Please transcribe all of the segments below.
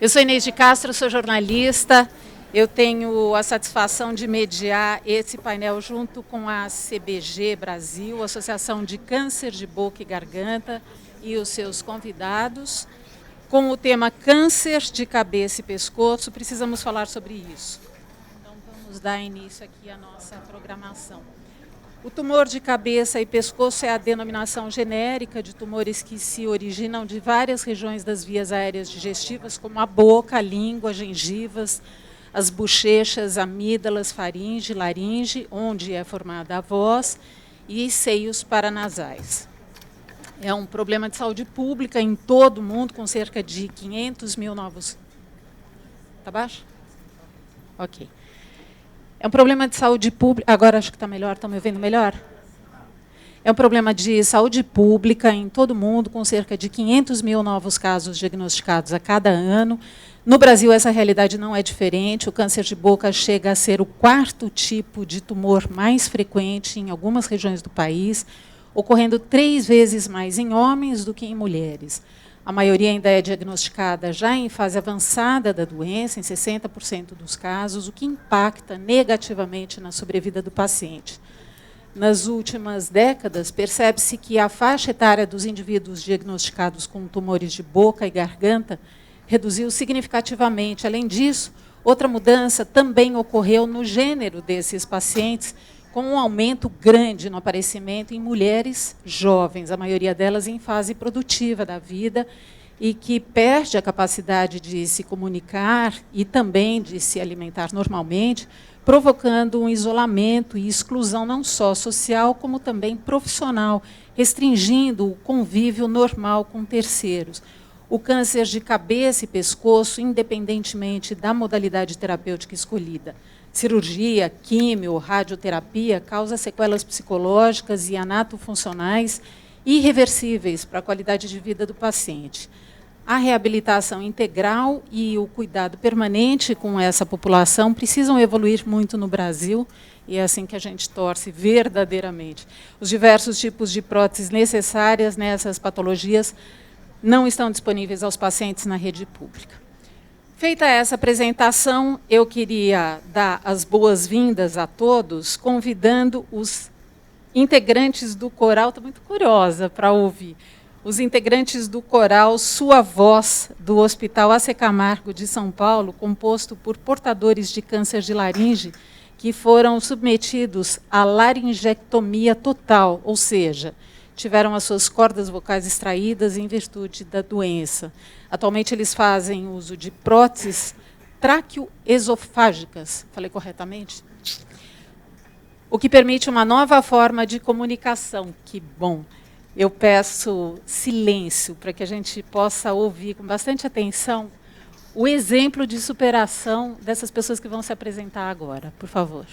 Eu sou Inês de Castro, sou jornalista. Eu tenho a satisfação de mediar esse painel junto com a CBG Brasil, Associação de Câncer de Boca e Garganta, e os seus convidados. Com o tema câncer de cabeça e pescoço, precisamos falar sobre isso. Então, vamos dar início aqui à nossa programação. O tumor de cabeça e pescoço é a denominação genérica de tumores que se originam de várias regiões das vias aéreas digestivas, como a boca, a língua, gengivas, as bochechas, amígdalas, faringe, laringe, onde é formada a voz, e seios paranasais. É um problema de saúde pública em todo o mundo, com cerca de 500 mil novos... Está baixo? Ok. É um problema de saúde pública... Agora acho que está melhor, estão me ouvindo melhor? É um problema de saúde pública em todo o mundo, com cerca de 500 mil novos casos diagnosticados a cada ano. No Brasil, essa realidade não é diferente. O câncer de boca chega a ser o quarto tipo de tumor mais frequente em algumas regiões do país, ocorrendo 3 vezes mais em homens do que em mulheres. A maioria ainda é diagnosticada já em fase avançada da doença, em 60% dos casos, o que impacta negativamente na sobrevida do paciente. Nas últimas décadas, percebe-se que a faixa etária dos indivíduos diagnosticados com tumores de boca e garganta reduziu significativamente. Além disso, outra mudança também ocorreu no gênero desses pacientes, com um aumento grande no aparecimento em mulheres jovens, a maioria delas em fase produtiva da vida, e que perde a capacidade de se comunicar e também de se alimentar normalmente, provocando um isolamento e exclusão não só social, como também profissional, restringindo o convívio normal com terceiros. O câncer de cabeça e pescoço, independentemente da modalidade terapêutica escolhida, cirurgia, químio, radioterapia, causa sequelas psicológicas e anatofuncionais irreversíveis para a qualidade de vida do paciente. A reabilitação integral e o cuidado permanente com essa população precisam evoluir muito no Brasil, e é assim que a gente torce verdadeiramente. Os diversos tipos de próteses necessárias nessas patologias não estão disponíveis aos pacientes na rede pública. Feita essa apresentação, eu queria dar as boas-vindas a todos, convidando os integrantes do coral, estou muito curiosa para ouvir, os integrantes do coral Sua Voz, do Hospital AC Camargo de São Paulo, composto por portadores de câncer de laringe que foram submetidos à laringectomia total, ou seja, tiveram as suas cordas vocais extraídas em virtude da doença. Atualmente, eles fazem uso de próteses traqueoesofágicas, falei corretamente? O que permite uma nova forma de comunicação. Que bom! Eu peço silêncio para que a gente possa ouvir com bastante atenção o exemplo de superação dessas pessoas que vão se apresentar agora. Por favor.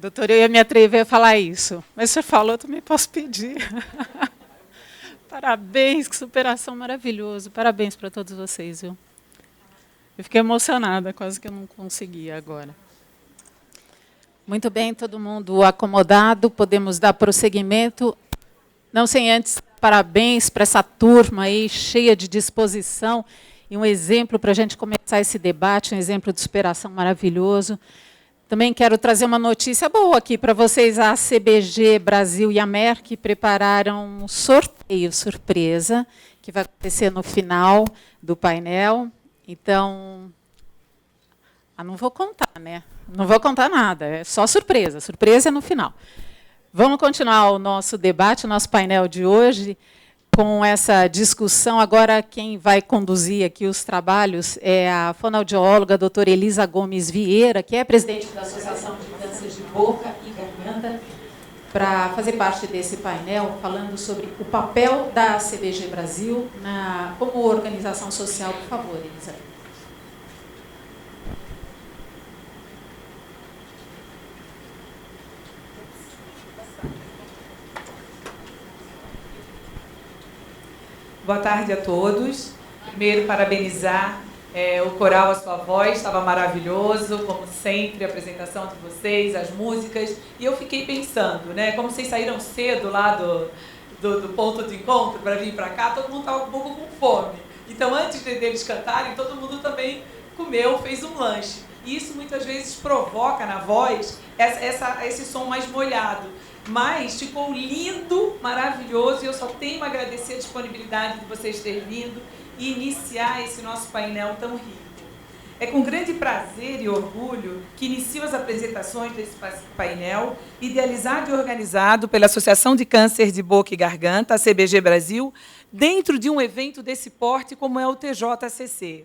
Doutora, eu ia me atrever a falar isso, mas você falou, eu também posso pedir. Parabéns, que superação maravilhosa. Parabéns para todos vocês, viu? Eu fiquei emocionada, quase que eu não conseguia agora. Muito bem, todo mundo acomodado, podemos dar prosseguimento. Não sem antes, parabéns para essa turma aí, cheia de disposição, e um exemplo para a gente começar esse debate, um exemplo de superação maravilhoso. Também quero trazer uma notícia boa aqui para vocês. A CBG Brasil e a Merck prepararam um sorteio surpresa, que vai acontecer no final do painel. Então, não vou contar, né? Não vou contar nada, é só surpresa. Surpresa é no final. Vamos continuar o nosso debate, o nosso painel de hoje, com essa discussão. Agora, quem vai conduzir aqui os trabalhos é a fonoaudióloga, a doutora Elisa Gomes Vieira, que é presidente da Associação de Câncer de Boca e Garganta, para fazer parte desse painel, falando sobre o papel da CBG Brasil como organização social. Por favor, Elisa. Boa tarde a todos. Primeiro, parabenizar o coral A Sua Voz, estava maravilhoso, como sempre, a apresentação de vocês, as músicas. E eu fiquei pensando, né, como vocês saíram cedo lá do ponto de encontro para vir para cá, todo mundo estava um pouco com fome. Então, antes deles cantarem, todo mundo também comeu, fez um lanche. E isso muitas vezes provoca na voz esse som mais molhado. Mas ficou lindo, maravilhoso, e eu só tenho a agradecer a disponibilidade de vocês terem vindo e iniciar esse nosso painel tão rico. É com grande prazer e orgulho que inicio as apresentações desse painel, idealizado e organizado pela Associação de Câncer de Boca e Garganta, a CBG Brasil, dentro de um evento desse porte como é o TJCC.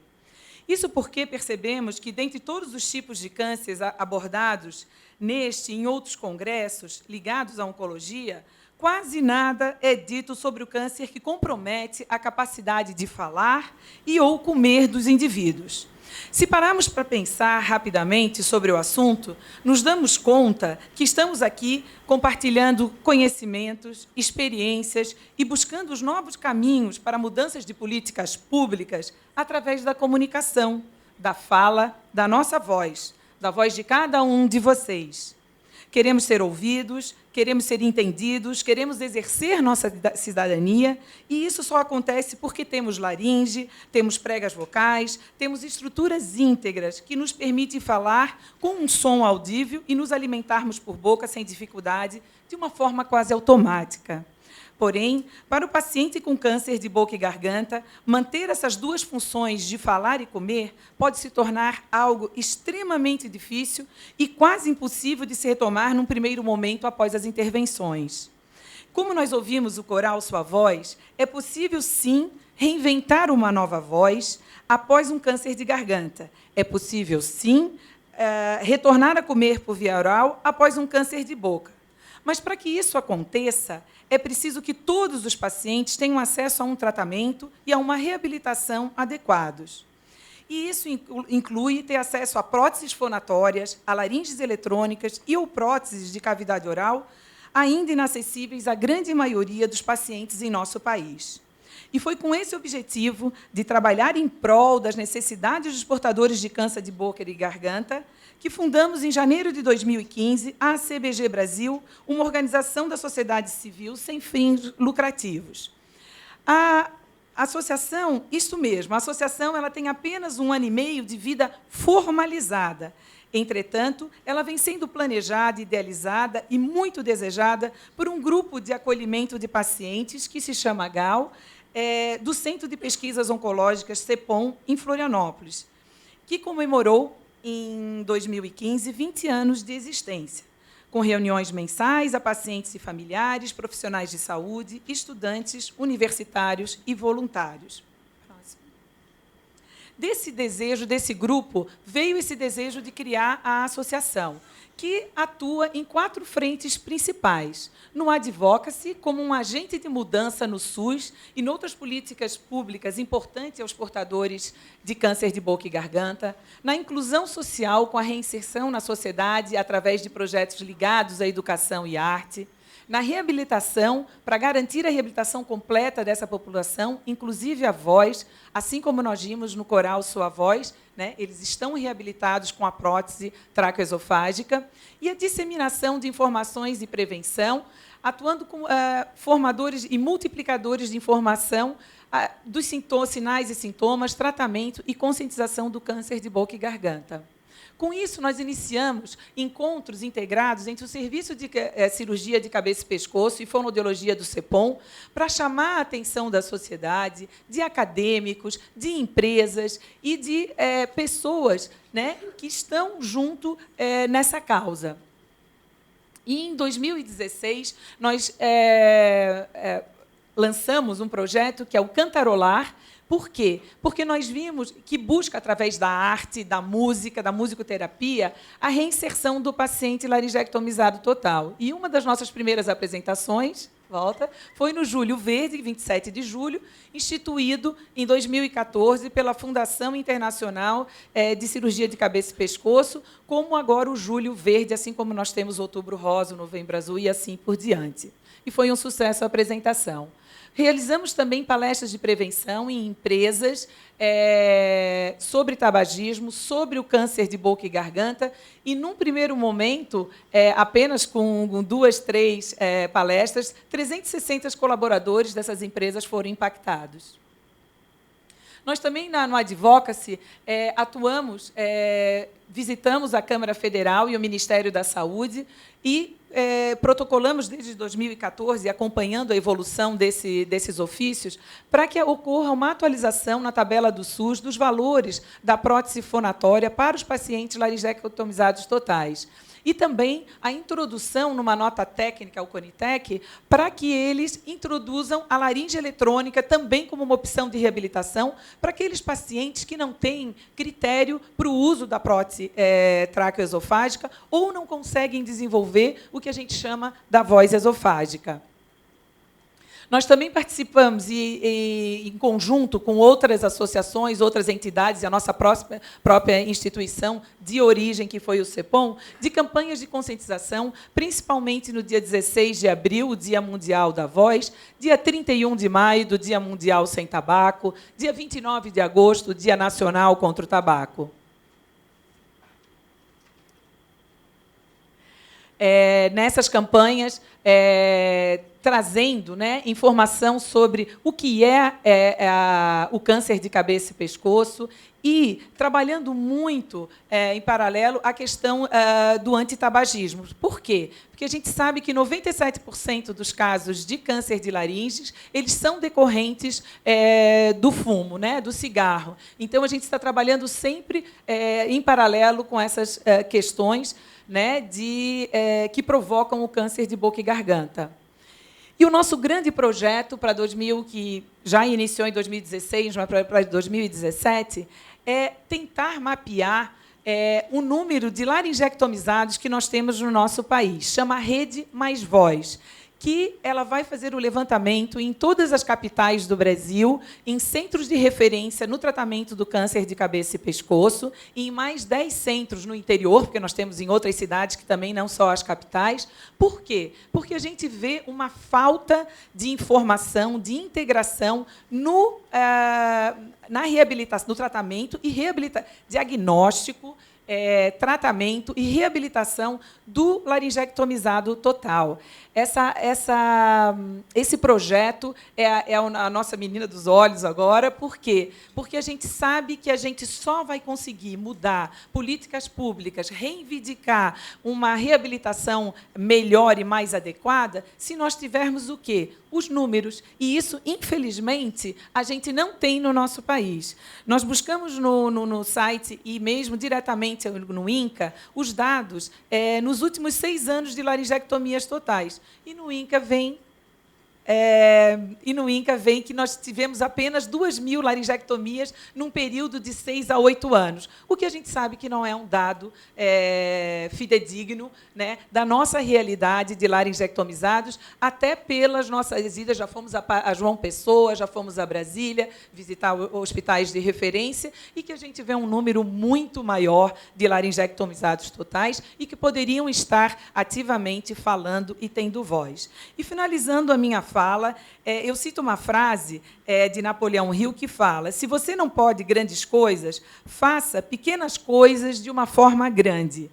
Isso porque percebemos que, dentre todos os tipos de cânceres abordados neste e em outros congressos ligados à oncologia, quase nada é dito sobre o câncer que compromete a capacidade de falar e ou comer dos indivíduos. Se pararmos para pensar rapidamente sobre o assunto, nos damos conta que estamos aqui compartilhando conhecimentos, experiências e buscando os novos caminhos para mudanças de políticas públicas através da comunicação, da fala, da nossa voz, da voz de cada um de vocês. Queremos ser ouvidos, queremos ser entendidos, queremos exercer nossa cidadania, e isso só acontece porque temos laringe, temos pregas vocais, temos estruturas íntegras que nos permitem falar com um som audível e nos alimentarmos por boca sem dificuldade, de uma forma quase automática. Porém, para o paciente com câncer de boca e garganta, manter essas duas funções de falar e comer pode se tornar algo extremamente difícil e quase impossível de se retomar num primeiro momento após as intervenções. Como nós ouvimos o coral Sua Voz, é possível, sim, reinventar uma nova voz após um câncer de garganta. É possível, sim, retornar a comer por via oral após um câncer de boca. Mas, para que isso aconteça, é preciso que todos os pacientes tenham acesso a um tratamento e a uma reabilitação adequados. E isso inclui ter acesso a próteses fonatórias, a laringes eletrônicas e ou próteses de cavidade oral, ainda inacessíveis à grande maioria dos pacientes em nosso país. E foi com esse objetivo de trabalhar em prol das necessidades dos portadores de câncer de boca e garganta que fundamos, em janeiro de 2015, a CBG Brasil, uma organização da sociedade civil sem fins lucrativos. A associação, isso mesmo, a associação ela tem apenas 1 ano e meio de vida formalizada. Entretanto, ela vem sendo planejada, idealizada e muito desejada por um grupo de acolhimento de pacientes que se chama GAL, do Centro de Pesquisas Oncológicas, CEPOM, em Florianópolis, que comemorou, em 2015, 20 anos de existência, com reuniões mensais a pacientes e familiares, profissionais de saúde, estudantes, universitários e voluntários. Desse desejo, desse grupo, veio esse desejo de criar a associação, que atua em 4 frentes principais. No advocacy, como um agente de mudança no SUS e em outras políticas públicas importantes aos portadores de câncer de boca e garganta. Na inclusão social, com a reinserção na sociedade através de projetos ligados à educação e arte. Na reabilitação, para garantir a reabilitação completa dessa população, inclusive a voz, assim como nós vimos no coral Sua Voz, né, eles estão reabilitados com a prótese traqueoesofágica, e a disseminação de informações e prevenção, atuando com formadores e multiplicadores de informação dos sinais e sintomas, tratamento e conscientização do câncer de boca e garganta. Com isso, nós iniciamos encontros integrados entre o Serviço de Cirurgia de Cabeça e Pescoço e Fonoaudiologia do CEPOM para chamar a atenção da sociedade, de acadêmicos, de empresas e de pessoas, né, que estão junto nessa causa. E, em 2016, nós lançamos um projeto que é o Cantarolar. Por quê? Porque nós vimos que busca, através da arte, da música, da musicoterapia, a reinserção do paciente laringectomizado total. E uma das nossas primeiras apresentações, foi no Julho Verde, 27 de julho, instituído em 2014 pela Fundação Internacional de Cirurgia de Cabeça e Pescoço, como agora o Julho Verde, assim como nós temos Outubro Rosa, Novembro Azul e assim por diante. E foi um sucesso a apresentação. Realizamos também palestras de prevenção em empresas sobre tabagismo, sobre o câncer de boca e garganta, e, num primeiro momento, apenas com 2, 3 palestras, 360 colaboradores dessas empresas foram impactados. Nós também, no Advocacy, atuamos, visitamos a Câmara Federal e o Ministério da Saúde e protocolamos desde 2014, acompanhando a evolução desses ofícios, para que ocorra uma atualização na tabela do SUS dos valores da prótese fonatória para os pacientes laringectomizados totais. E também a introdução, numa nota técnica ao CONITEC, para que eles introduzam a laringe eletrônica também como uma opção de reabilitação para aqueles pacientes que não têm critério para o uso da prótese traqueoesofágica ou não conseguem desenvolver o que a gente chama da voz esofágica. Nós também participamos, em conjunto com outras associações, outras entidades, e a nossa própria instituição de origem, que foi o CEPOM, de campanhas de conscientização, principalmente no dia 16 de abril, o Dia Mundial da Voz, dia 31 de maio, do Dia Mundial Sem Tabaco, dia 29 de agosto, Dia Nacional contra o Tabaco. Nessas campanhas, trazendo, né, informação sobre o que o câncer de cabeça e pescoço e trabalhando muito, em paralelo, a questão do antitabagismo. Por quê? Porque a gente sabe que 97% dos casos de câncer de laringes eles são decorrentes do fumo, né, do cigarro. Então, a gente está trabalhando sempre em paralelo com essas questões, né, que provocam o câncer de boca e garganta. E o nosso grande projeto para que já iniciou em 2016, mas para 2017, é tentar mapear o número de laringectomizados que nós temos no nosso país. Chama Rede Mais Voz, que ela vai fazer o levantamento em todas as capitais do Brasil, em centros de referência no tratamento do câncer de cabeça e pescoço, e em mais 10 centros no interior, porque nós temos em outras cidades que também não só as capitais. Por quê? Porque a gente vê uma falta de informação, de integração na reabilitação, no tratamento e diagnóstico, tratamento e reabilitação do laringectomizado total. Esse projeto é a nossa menina dos olhos agora. Por quê? Porque a gente sabe que a gente só vai conseguir mudar políticas públicas, reivindicar uma reabilitação melhor e mais adequada, se nós tivermos o quê? Os números. E isso, infelizmente, a gente não tem no nosso país. Nós buscamos no site e mesmo diretamente no INCA os dados nos últimos 6 anos de laringectomias totais. E no INCA vem que nós tivemos apenas 2.000 laringectomias num período de 6 a 8 anos, o que a gente sabe que não é um dado fidedigno, né, da nossa realidade de laringectomizados, até pelas nossas idas. Já fomos a João Pessoa, já fomos a Brasília, visitar hospitais de referência, e que a gente vê um número muito maior de laringectomizados totais e que poderiam estar ativamente falando e tendo voz. E, finalizando a minha fala, eu cito uma frase de Napoleão Hill que fala: se você não pode grandes coisas, faça pequenas coisas de uma forma grande.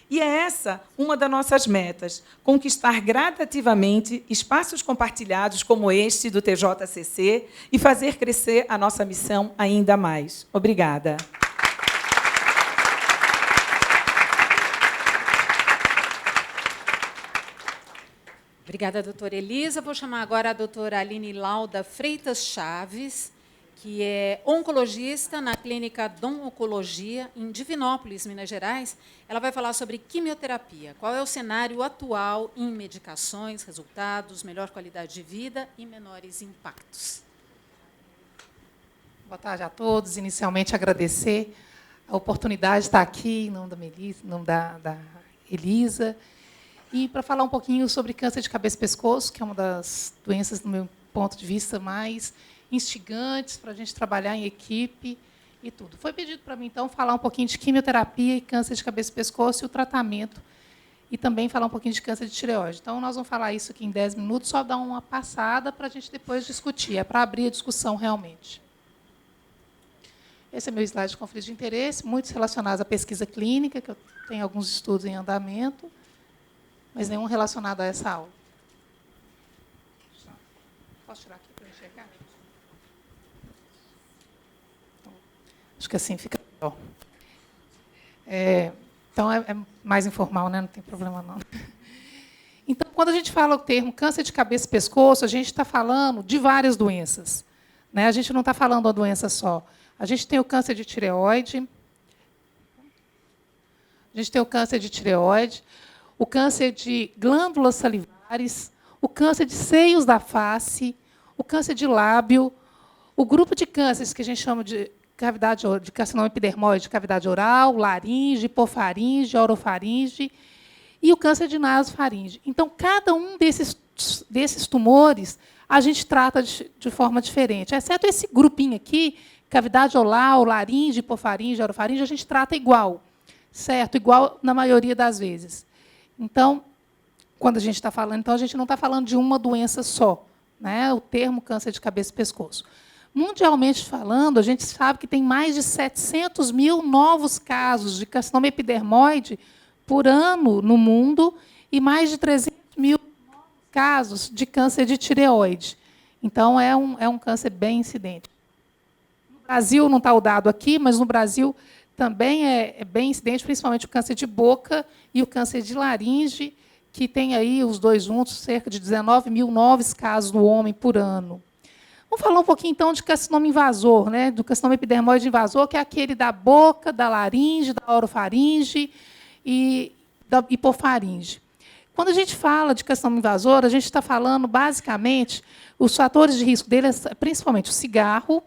E é essa uma das nossas metas: conquistar gradativamente espaços compartilhados como este do TJCC e fazer crescer a nossa missão ainda mais. Obrigada. Obrigada, doutora Elisa. Vou chamar agora a doutora Aline Lauda Freitas Chaves, que é oncologista na clínica Dom Oncologia, em Divinópolis, Minas Gerais. Ela vai falar sobre quimioterapia. Qual é o cenário atual em medicações, resultados, melhor qualidade de vida e menores impactos. Boa tarde a todos. Inicialmente, agradecer a oportunidade de estar aqui, em nome da Melissa, em nome da Elisa, e para falar um pouquinho sobre câncer de cabeça e pescoço, que é uma das doenças, do meu ponto de vista, mais instigantes para a gente trabalhar em equipe e tudo. Foi pedido para mim, então, falar um pouquinho de quimioterapia e câncer de cabeça e pescoço e o tratamento, e também falar um pouquinho de câncer de tireoide. Então, nós vamos falar isso aqui em 10 minutos, só dar uma passada para a gente depois discutir, é para abrir a discussão realmente. Esse é meu slide de conflito de interesse, muitos relacionados à pesquisa clínica, que eu tenho alguns estudos em andamento, mas nenhum relacionado a essa aula. Posso tirar aqui para enxergar? Acho que assim fica melhor. Então, é mais informal, né? Não tem problema, não. Então, quando a gente fala o termo câncer de cabeça e pescoço, a gente está falando de várias doenças, né? A gente não está falando de uma doença só. A gente tem o câncer de tireoide, o câncer de glândulas salivares, o câncer de seios da face, o câncer de lábio, o grupo de cânceres que a gente chama de carcinoma epidermoide, cavidade oral, laringe, hipofaringe, orofaringe, e o câncer de nasofaringe. Então, cada um desses tumores a gente trata de forma diferente, exceto esse grupinho aqui, cavidade oral, laringe, hipofaringe, orofaringe, a gente trata igual, certo? Igual na maioria das vezes. Então, quando a gente está falando, então a gente não está falando de uma doença só, né? O termo câncer de cabeça e pescoço. Mundialmente falando, a gente sabe que tem mais de 700 mil novos casos de carcinoma epidermoide por ano no mundo e mais de 300 mil casos de câncer de tireoide. Então, é um câncer bem incidente. No Brasil, não está o dado aqui, mas no Brasil também é bem incidente, principalmente o câncer de boca e o câncer de laringe, que tem aí os dois juntos, cerca de 19 mil novos casos no homem por ano. Vamos falar um pouquinho, então, de carcinoma invasor, né? Do carcinoma epidermoide invasor, que é aquele da boca, da laringe, da orofaringe e da hipofaringe. Quando a gente fala de carcinoma invasor, a gente está falando, basicamente, os fatores de risco dele, principalmente o cigarro,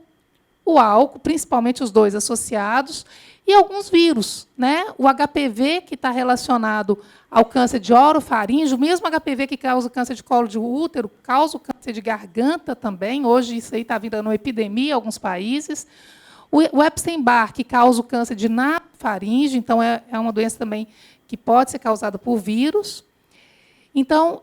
o álcool, principalmente os dois associados, e alguns vírus, né? O HPV, que está relacionado ao câncer de orofaringe, o mesmo HPV que causa o câncer de colo de útero, causa o câncer de garganta também. Hoje isso aí está virando uma epidemia em alguns países. O Epstein-Barr, que causa o câncer de nasofaringe, então é uma doença também que pode ser causada por vírus. Então,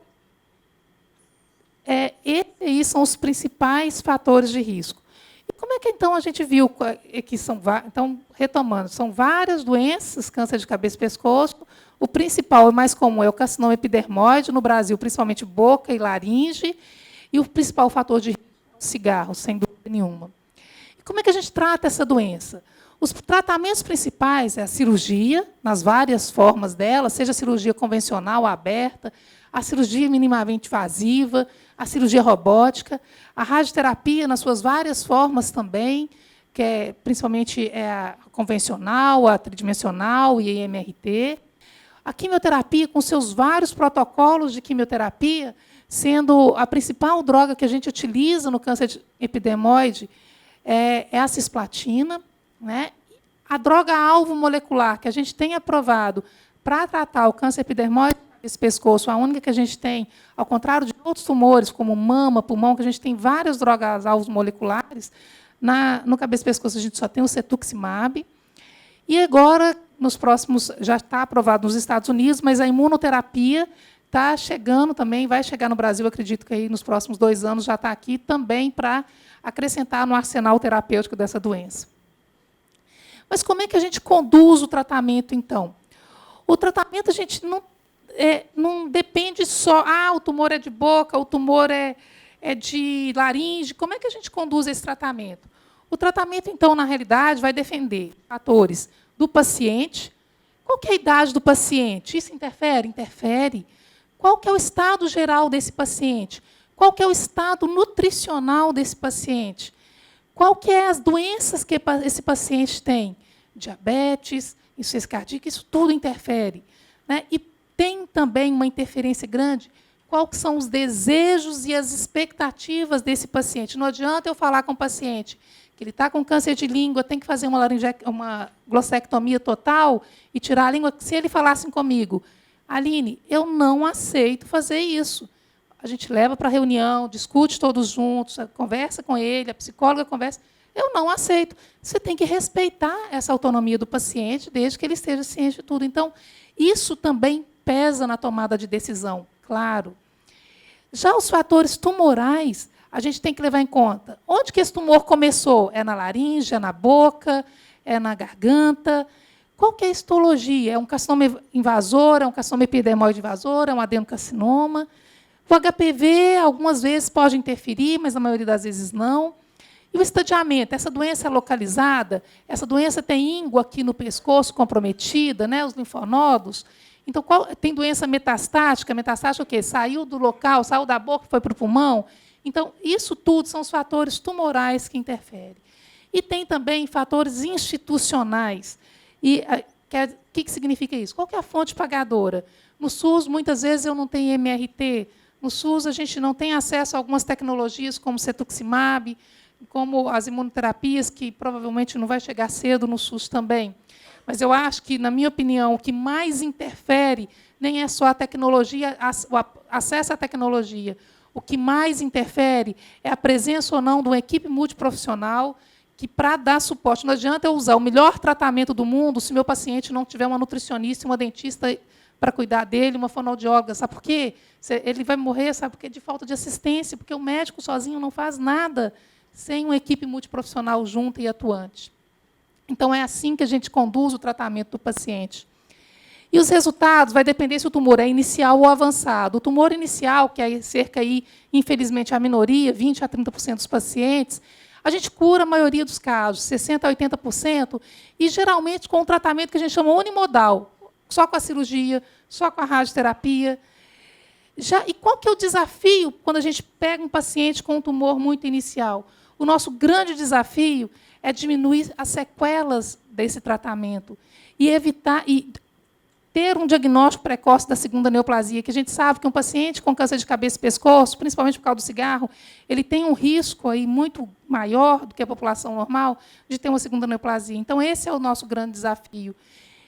esses são os principais fatores de risco. E como é que, então, a gente viu que são... Então, retomando, são várias doenças, câncer de cabeça e pescoço. O principal e mais comum é o carcinoma epidermoide, no Brasil, principalmente boca e laringe. E o principal fator de risco é o cigarro, sem dúvida nenhuma. E como é que a gente trata essa doença? Os tratamentos principais é a cirurgia, nas várias formas dela, seja a cirurgia convencional, aberta, a cirurgia minimamente invasiva, a cirurgia robótica, a radioterapia nas suas várias formas também, que principalmente é a convencional, a tridimensional e a IMRT. A quimioterapia, com seus vários protocolos de quimioterapia, sendo a principal droga que a gente utiliza no câncer epidermoide é a cisplatina, né? A droga-alvo molecular que a gente tem aprovado para tratar o câncer epidermoide desse pescoço, a única que a gente tem, ao contrário de outros tumores, como mama, pulmão, que a gente tem várias drogas-alvos moleculares, no cabeça e pescoço a gente só tem o cetuximab. E agora, nos próximos, já está aprovado nos Estados Unidos, mas a imunoterapia está chegando também, vai chegar no Brasil, acredito que aí nos próximos 2 anos já está aqui também para acrescentar no arsenal terapêutico dessa doença. Mas como é que a gente conduz o tratamento, então? O tratamento, a gente não depende só, o tumor é de boca, o tumor é de laringe. Como é que a gente conduz esse tratamento? O tratamento, então, na realidade, vai defender fatores do paciente. Qual que é a idade do paciente? Isso interfere? Interfere. Qual que é o estado geral desse paciente? Qual que é o estado nutricional desse paciente? Qual que é as doenças que esse paciente tem? Diabetes, insuficiência cardíaca, isso tudo interfere, né? E tem também uma interferência grande, quais são os desejos e as expectativas desse paciente. Não adianta eu falar com o paciente que ele está com câncer de língua, tem que fazer uma glossectomia total e tirar a língua. Se ele falasse comigo, Aline, eu não aceito fazer isso. A gente leva para a reunião, discute todos juntos, conversa com ele, a psicóloga conversa. Eu não aceito. Você tem que respeitar essa autonomia do paciente, desde que ele esteja ciente de tudo. Então, isso também pesa na tomada de decisão, claro. Já os fatores tumorais, a gente tem que levar em conta. Onde que esse tumor começou? É na laringe, é na boca, é na garganta? Qual que é a histologia? É um carcinoma invasor, é um carcinoma epidermoide invasor, é um adenocarcinoma? O HPV, algumas vezes, pode interferir, mas na maioria das vezes não. E o estadiamento? Essa doença é localizada? Essa doença tem íngua aqui no pescoço comprometida, né, os linfonodos? Então, tem doença metastática? Metastática é o quê? Saiu do local, saiu da boca, foi para o pulmão? Então, isso tudo são os fatores tumorais que interferem. E tem também fatores institucionais. E o que significa isso? Qual que é a fonte pagadora? No SUS, muitas vezes, eu não tenho MRT. No SUS, a gente não tem acesso a algumas tecnologias, como cetuximab, como as imunoterapias, que provavelmente não vai chegar cedo no SUS também. Mas eu acho que, na minha opinião, o que mais interfere nem é só a tecnologia, o acesso à tecnologia. O que mais interfere é a presença ou não de uma equipe multiprofissional que, para dar suporte, não adianta eu usar o melhor tratamento do mundo se meu paciente não tiver uma nutricionista, uma dentista para cuidar dele, uma fonoaudióloga. Sabe por quê? Ele vai morrer, sabe por quê? De falta de assistência, porque o médico sozinho não faz nada sem uma equipe multiprofissional junta e atuante. Então, é assim que a gente conduz o tratamento do paciente. E os resultados vai depender se o tumor é inicial ou avançado. O tumor inicial, que é cerca, aí, infelizmente, a minoria, 20% a 30% dos pacientes, a gente cura a maioria dos casos, 60% a 80%, e, geralmente, com um tratamento que a gente chama unimodal, só com a cirurgia, só com a radioterapia. E qual que é o desafio quando a gente pega um paciente com um tumor muito inicial? O nosso grande desafio é diminuir as sequelas desse tratamento e evitar ter um diagnóstico precoce da segunda neoplasia, que a gente sabe que um paciente com câncer de cabeça e pescoço, principalmente por causa do cigarro, ele tem um risco aí muito maior do que a população normal de ter uma segunda neoplasia. Então, esse é o nosso grande desafio.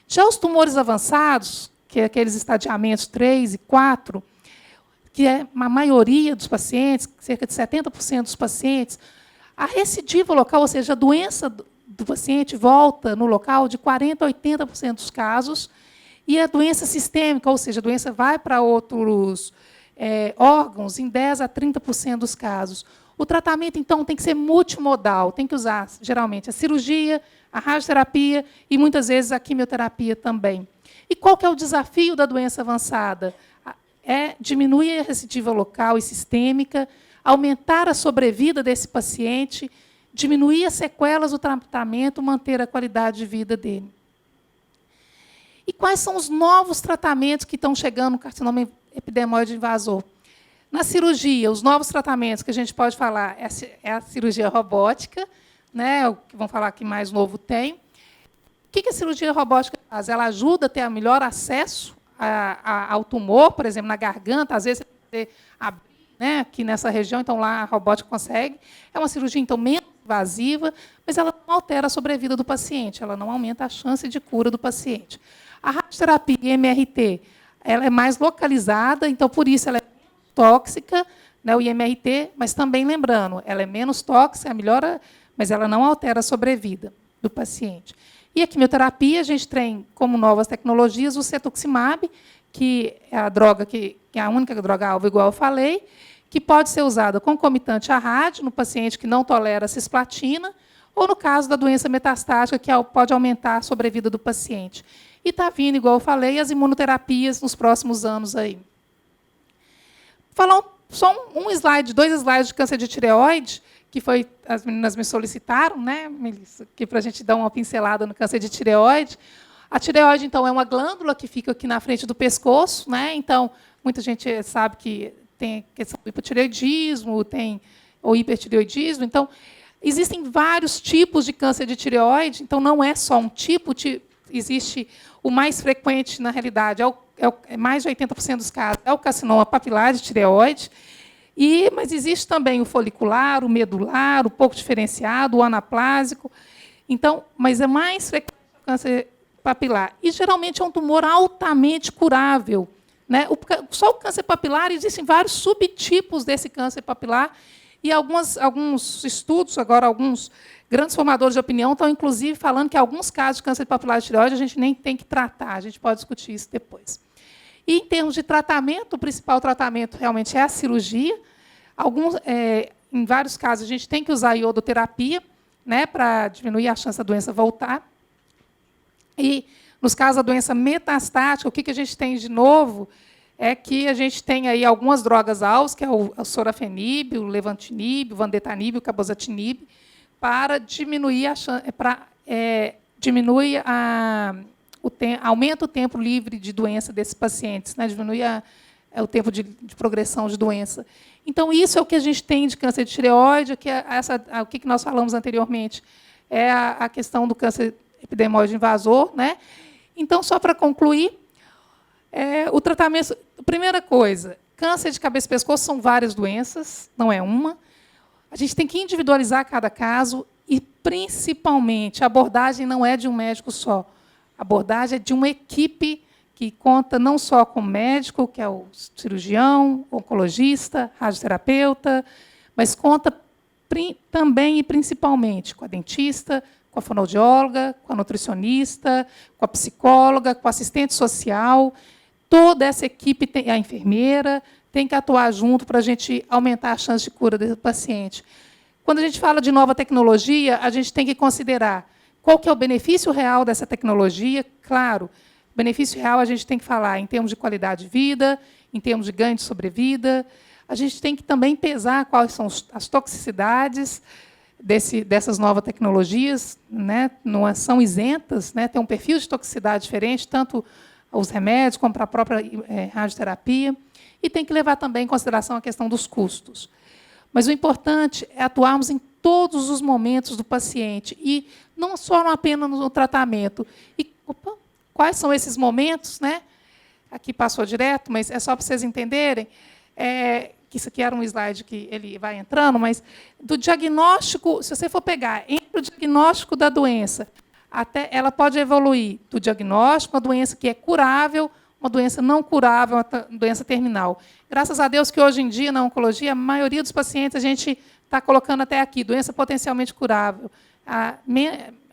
Já os tumores avançados, que é aqueles estadiamentos 3 e 4, que é a maioria dos pacientes, cerca de 70% dos pacientes, a recidiva local, ou seja, a doença do paciente volta no local de 40% a 80% dos casos, e a doença sistêmica, ou seja, a doença vai para outros órgãos em 10% a 30% dos casos. O tratamento, então, tem que ser multimodal, tem que usar, geralmente, a cirurgia, a radioterapia e, muitas vezes, a quimioterapia também. E qual que é o desafio da doença avançada? É diminuir a recidiva local e sistêmica, aumentar a sobrevida desse paciente, diminuir as sequelas do tratamento, manter a qualidade de vida dele. E quais são os novos tratamentos que estão chegando no carcinoma epidermoide invasor? Na cirurgia, os novos tratamentos que a gente pode falar é a cirurgia robótica, né, o que vamos falar que mais novo tem. O que a cirurgia robótica faz? Ela ajuda a ter o melhor acesso ao tumor, por exemplo, na garganta, às vezes você abrir, né, aqui nessa região, então lá a robótica consegue. É uma cirurgia, então, menos invasiva, mas ela não altera a sobrevida do paciente, ela não aumenta a chance de cura do paciente. A radioterapia IMRT, ela é mais localizada, então, por isso, ela é menos tóxica, né, o IMRT, mas também, lembrando, ela é menos tóxica, melhora, mas ela não altera a sobrevida do paciente. E a quimioterapia, a gente tem como novas tecnologias o cetuximab, que é a droga que é a única droga-alvo, igual eu falei, que pode ser usada concomitante à rádio, no paciente que não tolera a cisplatina, ou no caso da doença metastática, que pode aumentar a sobrevida do paciente. E está vindo, igual eu falei, as imunoterapias nos próximos anos aí. Vou falar só um slide, 2 slides de câncer de tireoide, que as meninas me solicitaram, né, Melissa, para a gente dar uma pincelada no câncer de tireoide. A tireoide, então, é uma glândula que fica aqui na frente do pescoço, né? Então, muita gente sabe que tem a questão do hipotireoidismo, tem o hipertireoidismo. Então, existem vários tipos de câncer de tireoide, então não é só um tipo, existe o mais frequente, na realidade, mais de 80% dos casos, é o carcinoma papilar de tireoide, mas existe também o folicular, o medular, o pouco diferenciado, o anaplásico. Então, mas é mais frequente o câncer papilar. E, geralmente, é um tumor altamente curável. Né? Só o câncer papilar, existem vários subtipos desse câncer papilar, e alguns estudos, agora, alguns grandes formadores de opinião estão, inclusive, falando que alguns casos de câncer papilar de tireoide a gente nem tem que tratar, a gente pode discutir isso depois. E, em termos de tratamento, o principal tratamento realmente é a cirurgia. Em vários casos, a gente tem que usar a iodoterapia, né, para diminuir a chance da doença voltar. E, nos casos da doença metastática, o que a gente tem de novo é que a gente tem aí algumas drogas-alvos, que é o sorafenib, o levantinib, o vandetanib, o cabozantinib, para diminuir aumenta o tempo livre de doença desses pacientes, né? Diminui o tempo de progressão de doença. Então, isso é o que a gente tem de câncer de tireoide, o que nós falamos anteriormente, é a questão do câncer epidermoide invasor, né? Então, só para concluir, o tratamento... Primeira coisa, câncer de cabeça e pescoço são várias doenças, não é uma. A gente tem que individualizar cada caso e, principalmente, a abordagem não é de um médico só. A abordagem é de uma equipe que conta não só com o médico, que é o cirurgião, oncologista, radioterapeuta, mas conta também e principalmente com a dentista, com a fonoaudióloga, com a nutricionista, com a psicóloga, com a assistente social. Toda essa equipe, a enfermeira, tem que atuar junto para a gente aumentar a chance de cura do paciente. Quando a gente fala de nova tecnologia, a gente tem que considerar qual que é o benefício real dessa tecnologia. Claro, benefício real a gente tem que falar em termos de qualidade de vida, em termos de ganho de sobrevida. A gente tem que também pesar quais são as toxicidades dessas novas tecnologias, né? Não são isentas, né? Tem um perfil de toxicidade diferente, tanto os remédios como para a própria radioterapia, e tem que levar também em consideração a questão dos custos. Mas o importante é atuarmos em todos os momentos do paciente, e não só apenas no tratamento. E quais são esses momentos, né? Aqui passou direto, mas é só para vocês entenderem, que isso aqui era um slide que ele vai entrando, mas do diagnóstico, se você for pegar entre o diagnóstico da doença, até ela pode evoluir do diagnóstico, uma doença que é curável, uma doença não curável, uma doença terminal. Graças a Deus que hoje em dia, na oncologia, a maioria dos pacientes a gente está colocando até aqui, doença potencialmente curável.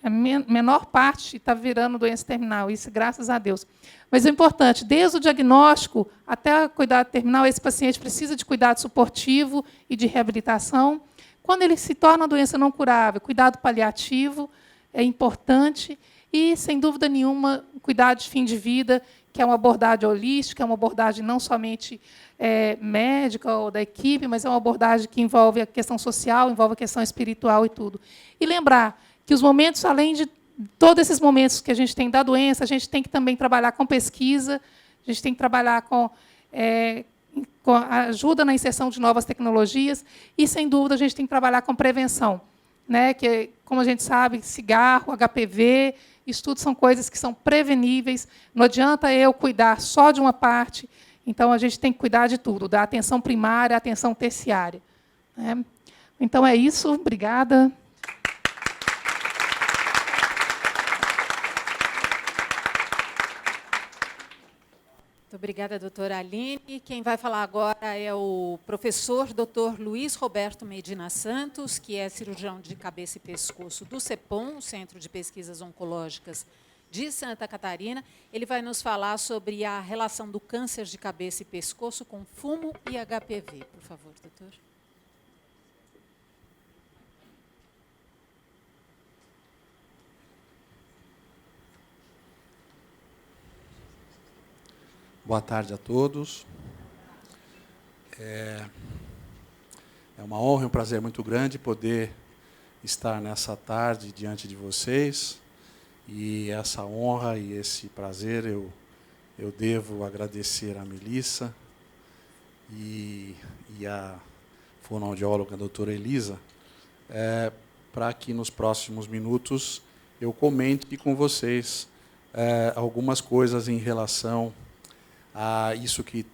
A menor parte está virando doença terminal, isso graças a Deus. Mas o importante, desde o diagnóstico até o cuidado terminal, esse paciente precisa de cuidado suportivo e de reabilitação. Quando ele se torna uma doença não curável, cuidado paliativo é importante e, sem dúvida nenhuma, cuidado de fim de vida, que é uma abordagem holística, é uma abordagem não somente médica ou da equipe, mas é uma abordagem que envolve a questão social, envolve a questão espiritual e tudo. E lembrar que os momentos, além de todos esses momentos que a gente tem da doença, a gente tem que também trabalhar com pesquisa, a gente tem que trabalhar com a ajuda na inserção de novas tecnologias e, sem dúvida, a gente tem que trabalhar com prevenção, né? Que, como a gente sabe, cigarro, HPV, isso tudo são coisas que são preveníveis. Não adianta eu cuidar só de uma parte, então a gente tem que cuidar de tudo, da atenção primária à atenção terciária, né? Então é isso, obrigada. Muito obrigada, doutora Aline. Quem vai falar agora é o professor Dr. Luiz Roberto Medina Santos, que é cirurgião de cabeça e pescoço do CEPOM, Centro de Pesquisas Oncológicas de Santa Catarina. Ele vai nos falar sobre a relação do câncer de cabeça e pescoço com fumo e HPV. Por favor, doutor. Boa tarde a todos. É uma honra e um prazer muito grande poder estar nessa tarde diante de vocês. E essa honra e esse prazer eu devo agradecer à Melissa e à fonoaudióloga a doutora Elisa, para que nos próximos minutos eu comente com vocês algumas coisas em relação a isso que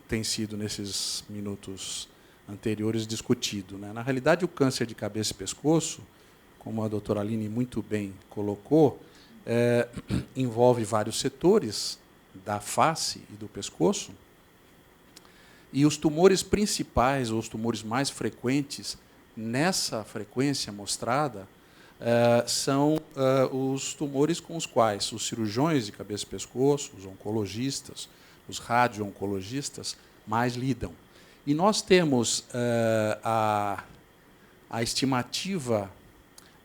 tem sido, nesses minutos anteriores, discutido, né? Na realidade, o câncer de cabeça e pescoço, como a doutora Aline muito bem colocou, envolve vários setores da face e do pescoço, e os tumores principais, ou os tumores mais frequentes, nessa frequência mostrada, são os tumores com os quais os cirurgiões de cabeça e pescoço, os oncologistas, os radio-oncologistas mais lidam. E nós temos a estimativa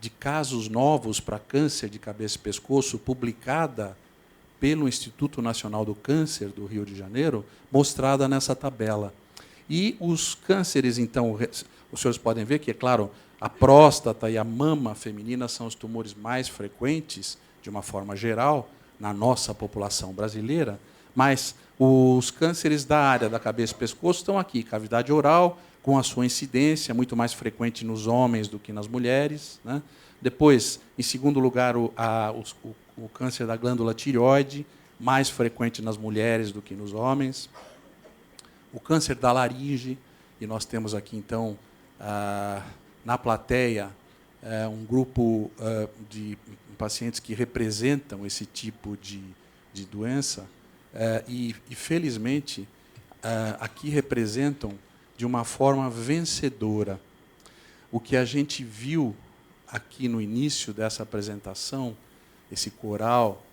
de casos novos para câncer de cabeça e pescoço, publicada pelo Instituto Nacional do Câncer do Rio de Janeiro, mostrada nessa tabela. E os cânceres, então, os senhores podem ver que, é claro, a próstata e a mama feminina são os tumores mais frequentes, de uma forma geral, na nossa população brasileira, mas os cânceres da área da cabeça e pescoço estão aqui, cavidade oral, com a sua incidência, muito mais frequente nos homens do que nas mulheres, né? Depois, em segundo lugar, o câncer da glândula tireoide, mais frequente nas mulheres do que nos homens. O câncer da laringe, e nós temos aqui, então, na plateia, um grupo de pacientes que representam esse tipo de doença, e, felizmente, aqui representam de uma forma vencedora. O que a gente viu aqui no início dessa apresentação, esse coral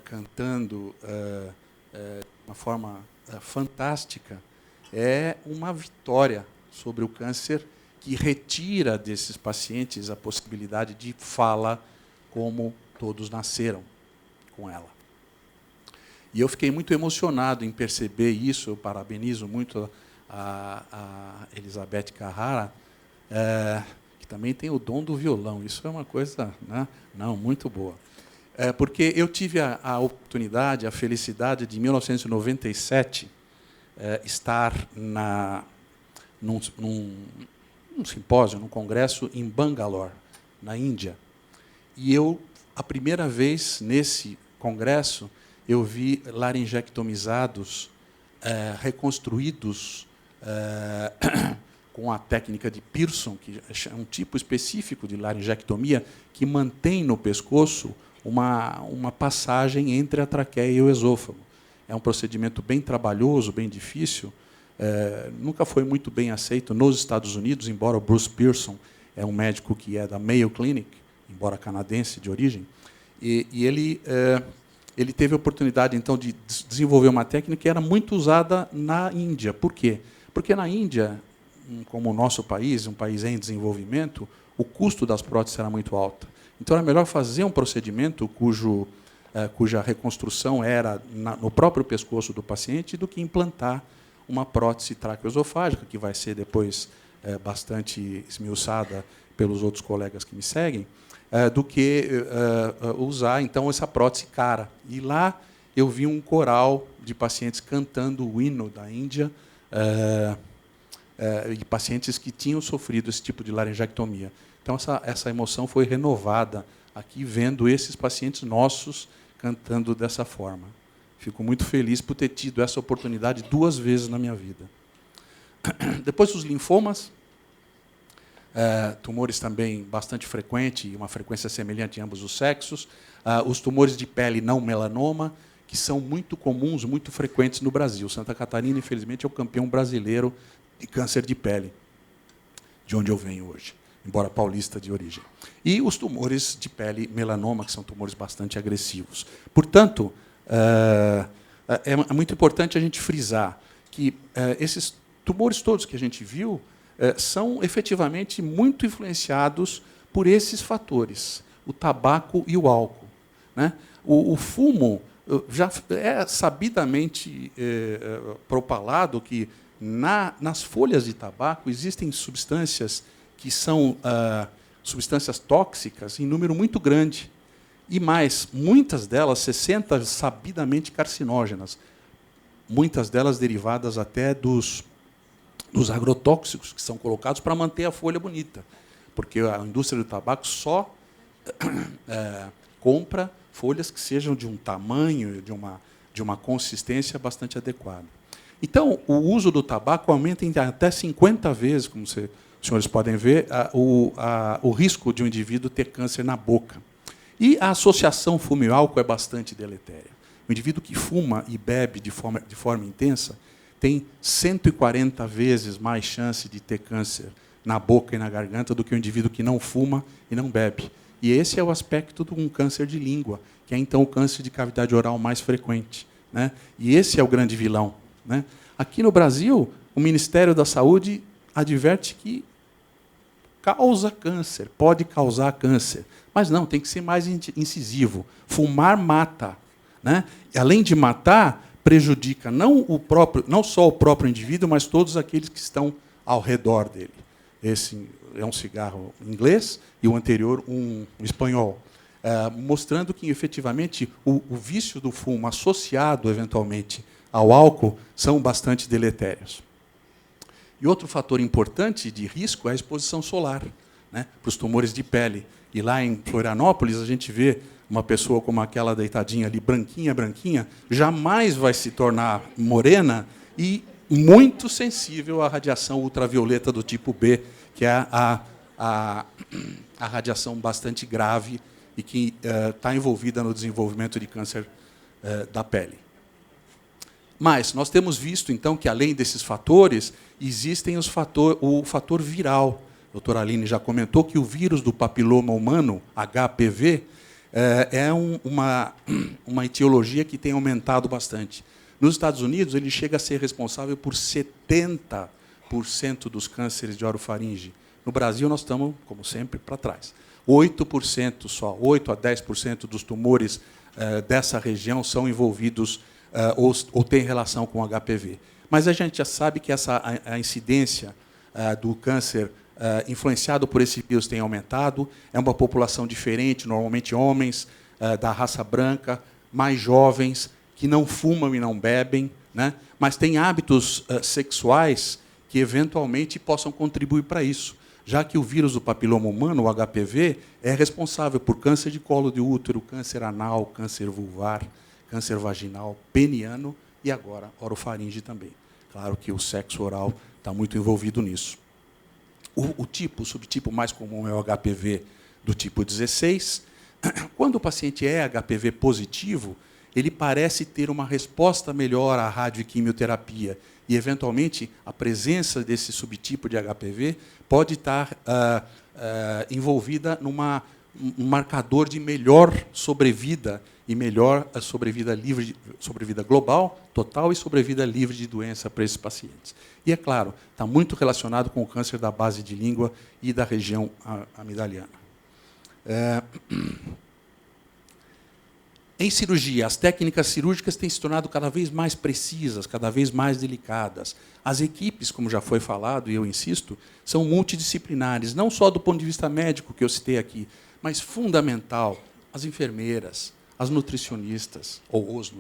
cantando de uma forma fantástica, é uma vitória sobre o câncer que retira desses pacientes a possibilidade de fala como todos nasceram com ela. E eu fiquei muito emocionado em perceber isso. Eu parabenizo muito a Elizabeth Carrara, que também tem o dom do violão. Isso é uma coisa, né, não, muito boa. Porque eu tive a oportunidade, a felicidade de, em 1997, estar num simpósio, num congresso em Bangalore, na Índia. E eu, a primeira vez nesse congresso, eu vi laringectomizados reconstruídos com a técnica de Pearson, que é um tipo específico de laringectomia que mantém no pescoço uma passagem entre a traqueia e o esôfago. É um procedimento bem trabalhoso, bem difícil, nunca foi muito bem aceito nos Estados Unidos, embora o Bruce Pearson é um médico que é da Mayo Clinic, embora canadense de origem, e ele teve a oportunidade, então, de desenvolver uma técnica que era muito usada na Índia. Por quê? Porque na Índia, como o nosso país, um país em desenvolvimento, o custo das próteses era muito alto. Então, era melhor fazer um procedimento cuja reconstrução era no próprio pescoço do paciente do que implantar uma prótese traqueoesofágica, que vai ser depois bastante esmiuçada pelos outros colegas que me seguem, do que usar, então, essa prótese cara. E lá eu vi um coral de pacientes cantando o hino da Índia, e pacientes que tinham sofrido esse tipo de laringectomia. Então, essa emoção foi renovada aqui, vendo esses pacientes nossos cantando dessa forma. Fico muito feliz por ter tido essa oportunidade 2 vezes na minha vida. Depois, os linfomas, tumores também bastante frequentes, uma frequência semelhante em ambos os sexos. Os tumores de pele não melanoma, que são muito comuns, muito frequentes no Brasil. Santa Catarina, infelizmente, é o campeão brasileiro de câncer de pele, de onde eu venho hoje, embora paulista de origem. E os tumores de pele melanoma, que são tumores bastante agressivos. Portanto, é muito importante a gente frisar que esses tumores todos que a gente viu são efetivamente muito influenciados por esses fatores, o tabaco e o álcool, né? O fumo já é sabidamente propalado que nas folhas de tabaco existem substâncias que são substâncias tóxicas em número muito grande. E mais, muitas delas, 60 sabidamente carcinógenas, muitas delas derivadas até dos agrotóxicos que são colocados para manter a folha bonita, porque a indústria do tabaco só compra folhas que sejam de um tamanho, de uma consistência bastante adequada. Então, o uso do tabaco aumenta em até 50 vezes, como os senhores podem ver, o risco de um indivíduo ter câncer na boca. E a associação fumo e álcool é bastante deletéria. O indivíduo que fuma e bebe de forma intensa tem 140 vezes mais chance de ter câncer na boca e na garganta do que o indivíduo que não fuma e não bebe. E esse é o aspecto de um câncer de língua, que é, então, o câncer de cavidade oral mais frequente, né? E esse é o grande vilão, né? Aqui no Brasil, o Ministério da Saúde adverte que causa câncer, pode causar câncer. Mas não, tem que ser mais incisivo. Fumar mata, né? E, além de matar, prejudica não só o próprio indivíduo, mas todos aqueles que estão ao redor dele. Esse é um cigarro inglês e o anterior um espanhol, mostrando que, efetivamente, o vício do fumo associado, eventualmente, ao álcool são bastante deletérios. E outro fator importante de risco é a exposição solar, né, para os tumores de pele. E lá em Florianópolis, a gente vê uma pessoa como aquela deitadinha ali, branquinha, branquinha, jamais vai se tornar morena e muito sensível à radiação ultravioleta do tipo B, que é a radiação bastante grave e que está envolvida no desenvolvimento de câncer da pele. Mas nós temos visto, então, que, além desses fatores, existem o fator viral. A doutora Aline já comentou que o vírus do papiloma humano, HPV, é uma etiologia que tem aumentado bastante. Nos Estados Unidos, ele chega a ser responsável por 70% dos cânceres de orofaringe. No Brasil, nós estamos, como sempre, para trás. 8% só, 8 a 10% dos tumores dessa região são envolvidos ou têm relação com HPV. Mas a gente já sabe que a incidência do câncer influenciado por esse vírus tem aumentado. É uma população diferente, normalmente homens da raça branca, mais jovens, que não fumam e não bebem, né? Mas têm hábitos sexuais que, eventualmente, possam contribuir para isso, já que o vírus do papiloma humano, o HPV, é responsável por câncer de colo de útero, câncer anal, câncer vulvar, câncer vaginal peniano e agora orofaringe também. Claro que o sexo oral está muito envolvido nisso. O subtipo mais comum é o HPV do tipo 16. Quando o paciente é HPV positivo, ele parece ter uma resposta melhor à radioquimioterapia e, eventualmente, a presença desse subtipo de HPV pode estar envolvida num marcador de melhor sobrevida e melhor sobrevida livre, sobrevida global, total e sobrevida livre de doença para esses pacientes. E, é claro, está muito relacionado com o câncer da base de língua e da região amigdaliana. Em cirurgia, as técnicas cirúrgicas têm se tornado cada vez mais precisas, cada vez mais delicadas. As equipes, como já foi falado, e eu insisto, são multidisciplinares, não só do ponto de vista médico, que eu citei aqui, mas fundamental, as enfermeiras, as nutricionistas, ou os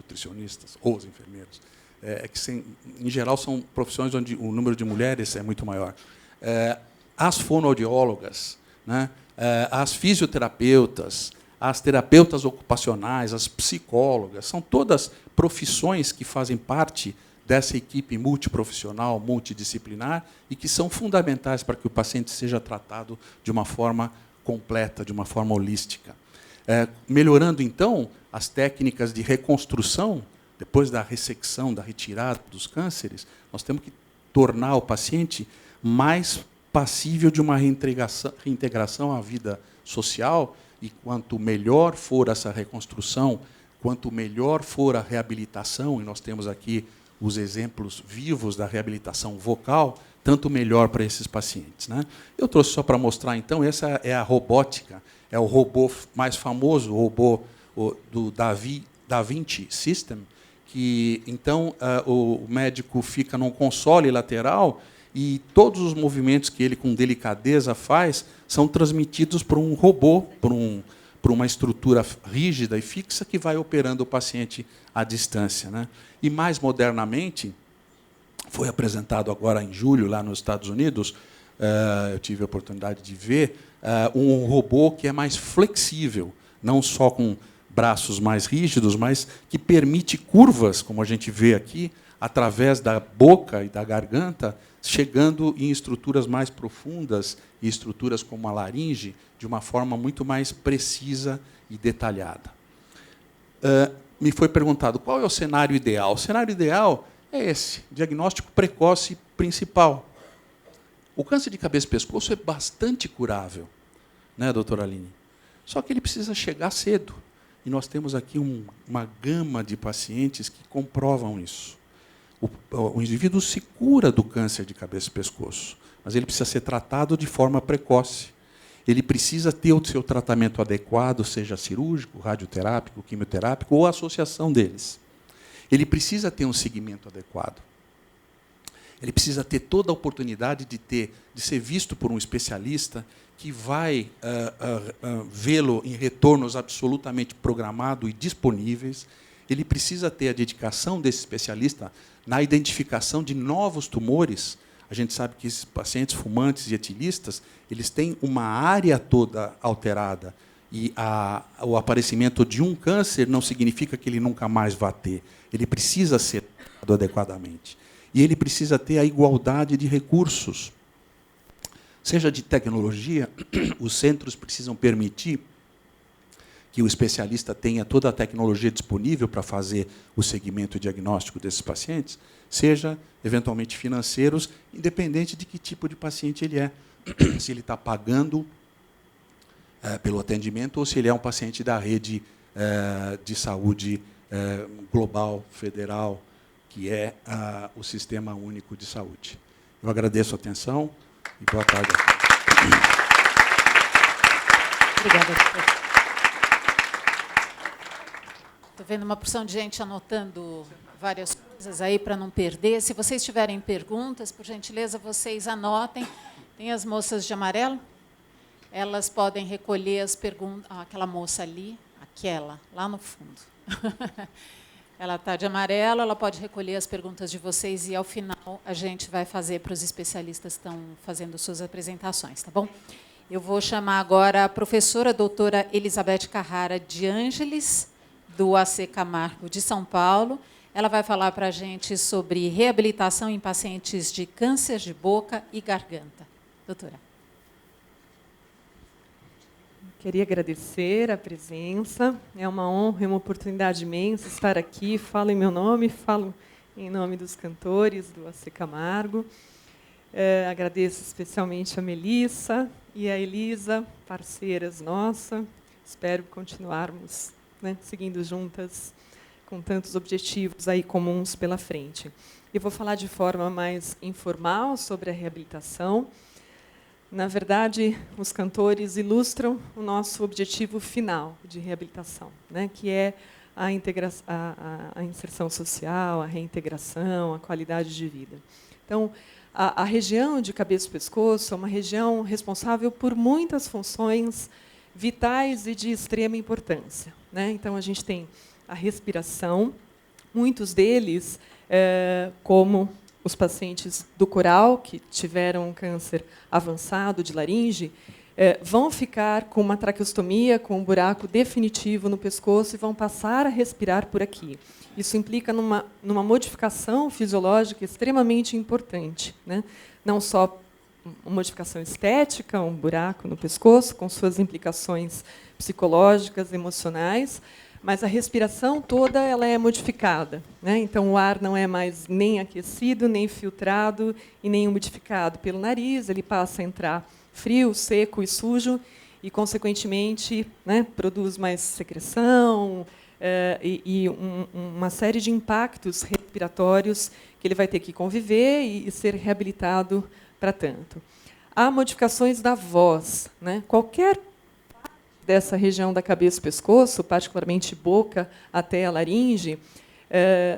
enfermeiros, que, em geral, são profissões onde o número de mulheres é muito maior. As fonoaudiólogas, né? As fisioterapeutas, as terapeutas ocupacionais, as psicólogas, são todas profissões que fazem parte dessa equipe multiprofissional, multidisciplinar, e que são fundamentais para que o paciente seja tratado de uma forma completa, de uma forma holística. Melhorando, então, as técnicas de reconstrução, depois da ressecção, da retirada dos cânceres, nós temos que tornar o paciente mais passível de uma reintegração à vida social, e quanto melhor for essa reconstrução, quanto melhor for a reabilitação, e nós temos aqui os exemplos vivos da reabilitação vocal, tanto melhor para esses pacientes, né? Eu trouxe só para mostrar, então, essa é a robótica, é o robô mais famoso, o robô do Da Vinci System, que, então, o médico fica num console lateral e todos os movimentos que ele, com delicadeza, faz são transmitidos por um robô, por uma estrutura rígida e fixa que vai operando o paciente à distância, né? E, mais modernamente, foi apresentado agora em julho, lá nos Estados Unidos, eu tive a oportunidade de ver, um robô que é mais flexível, não só com braços mais rígidos, mas que permite curvas, como a gente vê aqui, através da boca e da garganta, chegando em estruturas mais profundas e estruturas como a laringe, de uma forma muito mais precisa e detalhada. Me foi perguntado qual é o cenário ideal. O cenário ideal é esse, diagnóstico precoce principal. O câncer de cabeça e pescoço é bastante curável, né, doutora Aline? Só que ele precisa chegar cedo. E nós temos aqui uma gama de pacientes que comprovam isso. O indivíduo se cura do câncer de cabeça e pescoço, mas ele precisa ser tratado de forma precoce. Ele precisa ter o seu tratamento adequado, seja cirúrgico, radioterápico, quimioterápico, ou a associação deles. Ele precisa ter um seguimento adequado. Ele precisa ter toda a oportunidade de ser visto por um especialista que vai vê-lo em retornos absolutamente programados e disponíveis. Ele precisa ter a dedicação desse especialista na identificação de novos tumores. A gente sabe que esses pacientes fumantes e etilistas, eles têm uma área toda alterada. E o aparecimento de um câncer não significa que ele nunca mais vá ter. Ele precisa ser tratado adequadamente. E ele precisa ter a igualdade de recursos. Seja de tecnologia, os centros precisam permitir que o especialista tenha toda a tecnologia disponível para fazer o segmento diagnóstico desses pacientes, seja, eventualmente, financeiros, independente de que tipo de paciente ele é. Se ele está pagando pelo atendimento ou se ele é um paciente da rede de saúde global, federal, que é o Sistema Único de Saúde. Eu agradeço a atenção e boa tarde. Obrigada, doutor. Estou vendo uma porção de gente anotando várias coisas aí para não perder. Se vocês tiverem perguntas, por gentileza, vocês anotem. Tem as moças de amarelo? Elas podem recolher as perguntas. Aquela moça ali, aquela, lá no fundo. Ela está de amarelo, ela pode recolher as perguntas de vocês e, ao final, a gente vai fazer para os especialistas que estão fazendo suas apresentações, tá bom? Eu vou chamar agora a professora doutora Elizabeth Carrara de Ângeles, do AC Camargo de São Paulo. Ela vai falar para a gente sobre reabilitação em pacientes de câncer de boca e garganta. Doutora. Queria agradecer a presença. É uma honra e uma oportunidade imensa estar aqui. Falo em meu nome, falo em nome dos cantores do AC Camargo. Agradeço especialmente a Melissa e a Elisa, parceiras nossas. Espero continuarmos, né, seguindo juntas com tantos objetivos aí comuns pela frente. Eu vou falar de forma mais informal sobre a reabilitação. Na verdade, os cantores ilustram o nosso objetivo final de reabilitação, né, que é a inserção social, a reintegração, a qualidade de vida. Então, a região de cabeça e pescoço é uma região responsável por muitas funções vitais e de extrema importância, né? Então, a gente tem a respiração, muitos deles, como os pacientes do coral, que tiveram um câncer avançado de laringe, vão ficar com uma traqueostomia, com um buraco definitivo no pescoço e vão passar a respirar por aqui. Isso implica numa modificação fisiológica extremamente importante, né? Não só uma modificação estética, um buraco no pescoço, com suas implicações psicológicas, emocionais, mas a respiração toda ela é modificada, né? Então, o ar não é mais nem aquecido, nem filtrado e nem umidificado pelo nariz, ele passa a entrar frio, seco e sujo e, consequentemente, né, produz mais secreção e uma série de impactos respiratórios que ele vai ter que conviver e ser reabilitado para tanto. Há modificações da voz, né? Qualquer dessa região da cabeça e pescoço, particularmente boca até a laringe,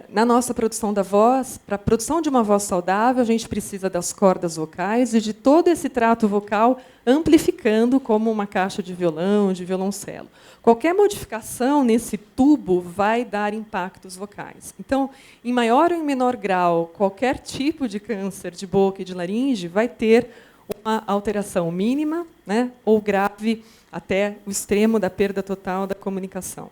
na nossa produção da voz, para a produção de uma voz saudável, a gente precisa das cordas vocais e de todo esse trato vocal amplificando como uma caixa de violão, de violoncelo. Qualquer modificação nesse tubo vai dar impactos vocais. Então, em maior ou em menor grau, qualquer tipo de câncer de boca e de laringe vai ter uma alteração mínima, né, ou grave, até o extremo da perda total da comunicação.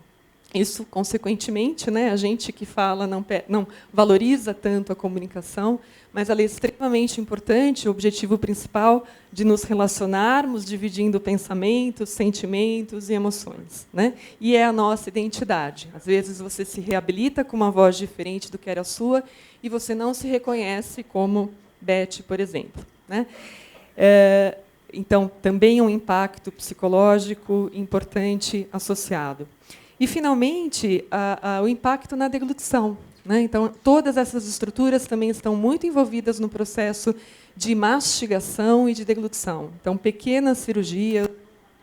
Isso, consequentemente, né, a gente que fala não valoriza tanto a comunicação, mas ela é extremamente importante, o objetivo principal de nos relacionarmos, dividindo pensamentos, sentimentos e emoções, né? E é a nossa identidade. Às vezes você se reabilita com uma voz diferente do que era a sua e você não se reconhece como Beth, por exemplo, né? Então, também um impacto psicológico importante associado. E, finalmente, o impacto na deglutição, né? Então, todas essas estruturas também estão muito envolvidas no processo de mastigação e de deglutição. Então, pequenas cirurgias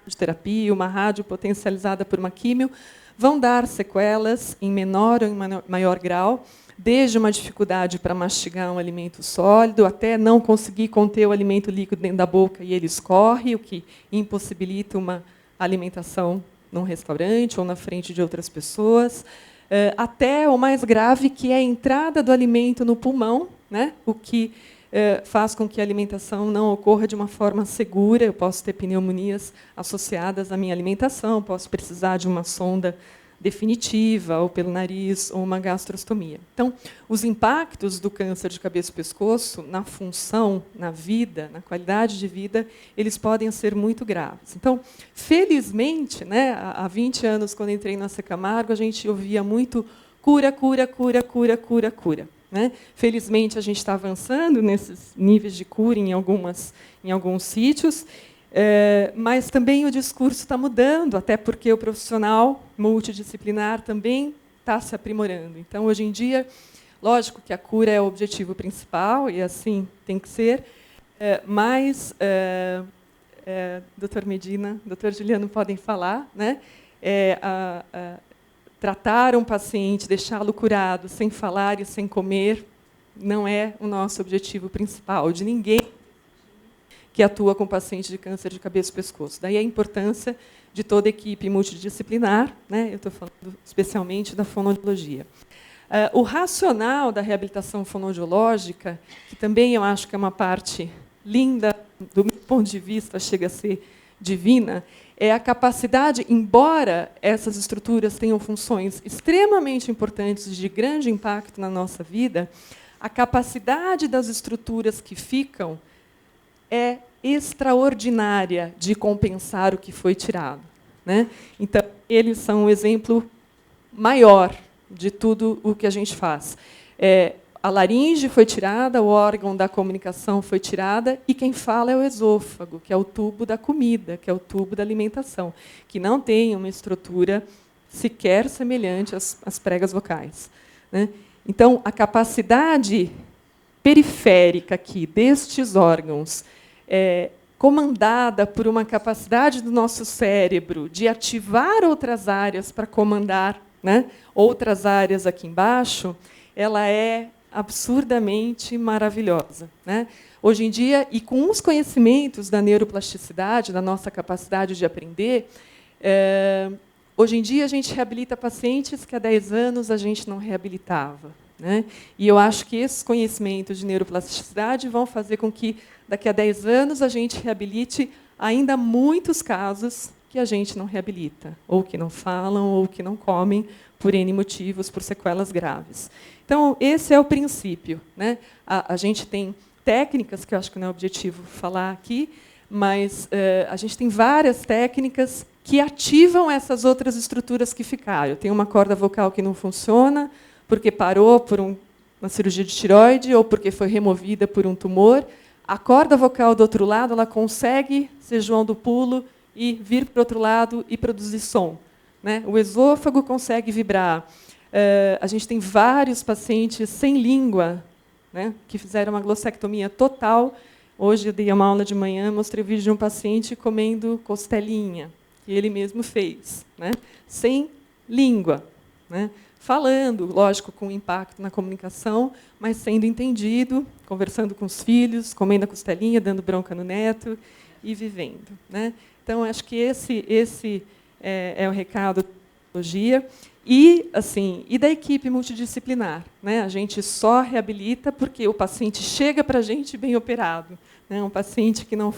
de terapia, uma rádio potencializada por uma químio, vão dar sequelas em menor ou em maior grau, desde uma dificuldade para mastigar um alimento sólido, até não conseguir conter o alimento líquido dentro da boca e ele escorre, o que impossibilita uma alimentação num restaurante ou na frente de outras pessoas, até o mais grave, que é a entrada do alimento no pulmão, né? O que faz com que a alimentação não ocorra de uma forma segura. Eu posso ter pneumonias associadas à minha alimentação, posso precisar de uma sonda definitiva, ou pelo nariz, ou uma gastrostomia. Então, os impactos do câncer de cabeça e pescoço na função, na vida, na qualidade de vida, eles podem ser muito graves. Então, felizmente, né, há 20 anos, quando entrei na AC Camargo, a gente ouvia muito cura, cura, cura, cura, cura, cura, né? Felizmente, a gente está avançando nesses níveis de cura em alguns sítios, mas também o discurso está mudando, até porque o profissional multidisciplinar também está se aprimorando. Então, hoje em dia, lógico que a cura é o objetivo principal, e assim tem que ser, mas, doutor Medina, doutor Juliano podem falar, né? Tratar um paciente, deixá-lo curado, sem falar e sem comer, não é o nosso objetivo principal, de ninguém que atua com paciente de câncer de cabeça e pescoço. Daí a importância de toda a equipe multidisciplinar, né? Eu estou falando especialmente da fonoaudiologia. O racional da reabilitação fonoaudiológica, que também eu acho que é uma parte linda, do meu ponto de vista, chega a ser divina, é a capacidade, embora essas estruturas tenham funções extremamente importantes de grande impacto na nossa vida, a capacidade das estruturas que ficam é extraordinária de compensar o que foi tirado, né? Então, eles são um exemplo maior de tudo o que a gente faz. A laringe foi tirada, o órgão da comunicação foi tirada, e quem fala é o esôfago, que é o tubo da comida, que é o tubo da alimentação, que não tem uma estrutura sequer semelhante às pregas vocais, né? Então, a capacidade periférica aqui destes órgãos, comandada por uma capacidade do nosso cérebro de ativar outras áreas para comandar, né, outras áreas aqui embaixo, ela é absurdamente maravilhosa, né? Hoje em dia, e com os conhecimentos da neuroplasticidade, da nossa capacidade de aprender, hoje em dia a gente reabilita pacientes que há 10 anos a gente não reabilitava, né? E eu acho que esses conhecimentos de neuroplasticidade vão fazer com que, daqui a 10 anos, a gente reabilite ainda muitos casos que a gente não reabilita, ou que não falam, ou que não comem, por N motivos, por sequelas graves. Então, esse é o princípio, né? A gente tem técnicas, que eu acho que não é objetivo falar aqui, mas a gente tem várias técnicas que ativam essas outras estruturas que ficaram. Eu tenho uma corda vocal que não funciona, porque parou por uma cirurgia de tireoide, ou porque foi removida por um tumor. A corda vocal do outro lado, ela consegue ser João do Pulo e vir para o outro lado e produzir som, né? O esôfago consegue vibrar. A gente tem vários pacientes sem língua, né, que fizeram uma glossectomia total. Hoje eu dei uma aula de manhã, mostrei o vídeo de um paciente comendo costelinha, que ele mesmo fez, né, sem língua, né, falando, lógico, com impacto na comunicação, mas sendo entendido, conversando com os filhos, comendo a costelinha, dando bronca no neto e vivendo, né? Então, acho que esse é o recado da psicologia. E, assim, e da equipe multidisciplinar, né? A gente só reabilita porque o paciente chega para a gente bem operado, né? Um paciente que não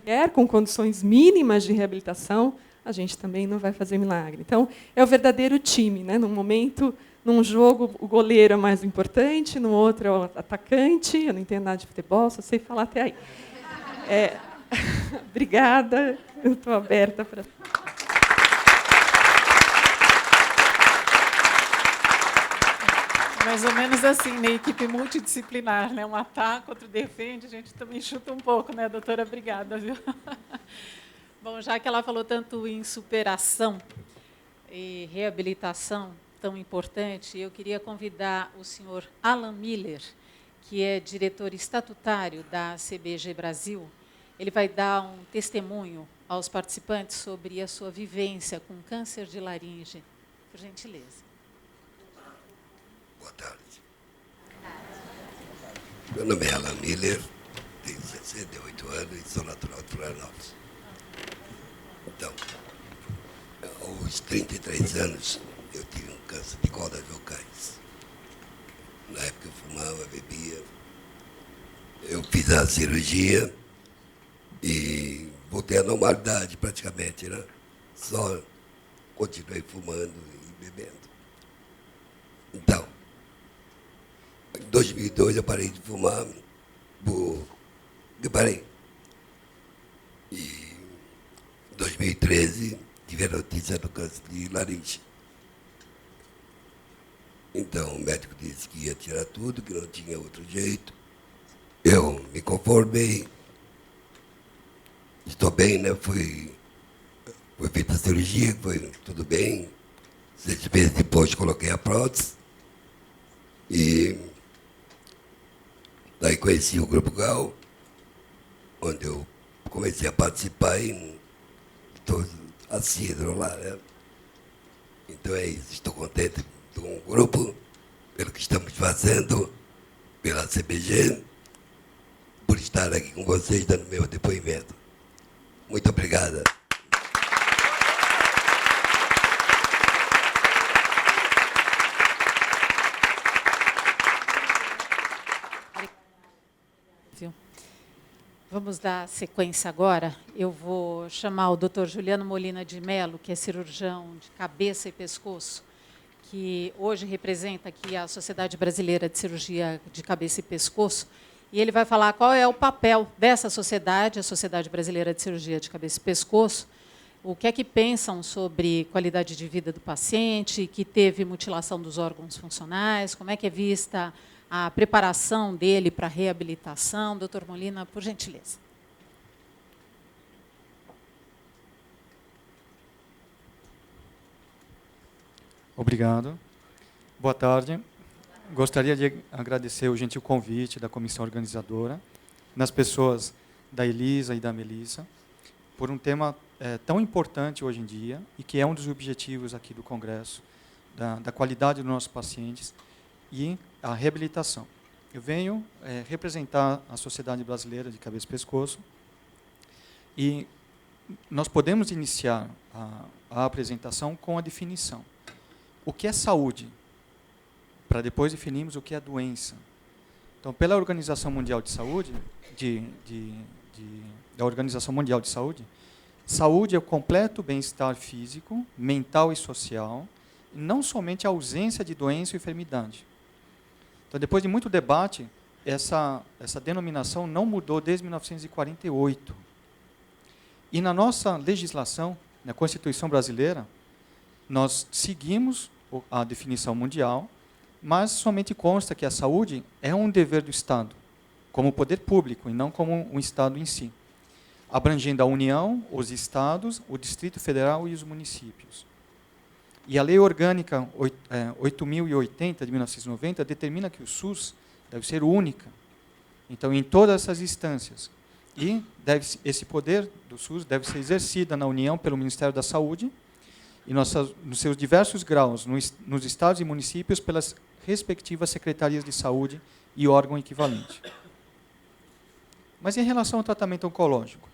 vier com condições mínimas de reabilitação, a gente também não vai fazer milagre. Então, é o verdadeiro time, né? Num momento, num jogo, o goleiro é mais importante, no outro é o atacante. Eu não entendo nada de futebol, só sei falar até aí. Obrigada, eu estou aberta para... Mais ou menos assim, na equipe multidisciplinar, né? Um ataca, outro defende, a gente também chuta um pouco, né, doutora? Obrigada, viu? Bom, já que ela falou tanto em superação e reabilitação, tão importante, eu queria convidar o senhor Alan Miller, que é diretor estatutário da CBG Brasil. Ele vai dar um testemunho aos participantes sobre a sua vivência com câncer de laringe. Por gentileza. Boa tarde. Meu nome é Alan Miller, tenho 68 anos e sou natural de Florianópolis. Então, aos 33 anos, eu tive um câncer de cordas vocais. Na época eu fumava, bebia. Eu fiz a cirurgia e voltei à normalidade praticamente, né? Só continuei fumando e bebendo. Então, em 2002 eu parei de fumar, eu parei. E em 2013 tive a notícia do câncer de laringe. Então o médico disse que ia tirar tudo, que não tinha outro jeito. Eu me conformei. Estou bem, né? Foi feita a cirurgia, foi tudo bem. 6 meses depois coloquei a prótese. E daí conheci o Grupo Gal, onde eu comecei a participar e estou assíduo lá, né? Então é isso, estou contente com o grupo, pelo que estamos fazendo, pela CBG, por estar aqui com vocês dando meu depoimento. Muito obrigada. Vamos dar sequência agora. Eu vou chamar o Dr. Juliano Molina de Mello, que é cirurgião de cabeça e pescoço, que hoje representa aqui a Sociedade Brasileira de Cirurgia de Cabeça e Pescoço, e ele vai falar qual é o papel dessa sociedade, a Sociedade Brasileira de Cirurgia de Cabeça e Pescoço, o que é que pensam sobre qualidade de vida do paciente, que teve mutilação dos órgãos funcionais, como é que é vista a preparação dele para a reabilitação. Doutor Molina, por gentileza. Obrigado. Boa tarde. Gostaria de agradecer o gentil convite da comissão organizadora, nas pessoas da Elisa e da Melissa, por um tema tão importante hoje em dia, e que é um dos objetivos aqui do Congresso, da qualidade dos nossos pacientes e a reabilitação. Eu venho representar a Sociedade Brasileira de Cabeça e Pescoço, e nós podemos iniciar a apresentação com a definição. O que é saúde? Para depois definirmos o que é doença. Então, pela Organização Mundial de Saúde, da Organização Mundial de Saúde, saúde é o completo bem-estar físico, mental e social, e não somente a ausência de doença ou enfermidade. Então, depois de muito debate, essa denominação não mudou desde 1948. E na nossa legislação, na Constituição brasileira, nós seguimos a definição mundial, mas somente consta que a saúde é um dever do Estado, como poder público, e não como um Estado em si, abrangendo a União, os Estados, o Distrito Federal e os municípios. E a Lei Orgânica 8.080, de 1990, determina que o SUS deve ser única. Então, em todas essas instâncias. E esse poder do SUS deve ser exercido na União pelo Ministério da Saúde, e nos seus diversos graus, nos estados e municípios, pelas respectivas secretarias de saúde e órgão equivalente. Mas em relação ao tratamento oncológico?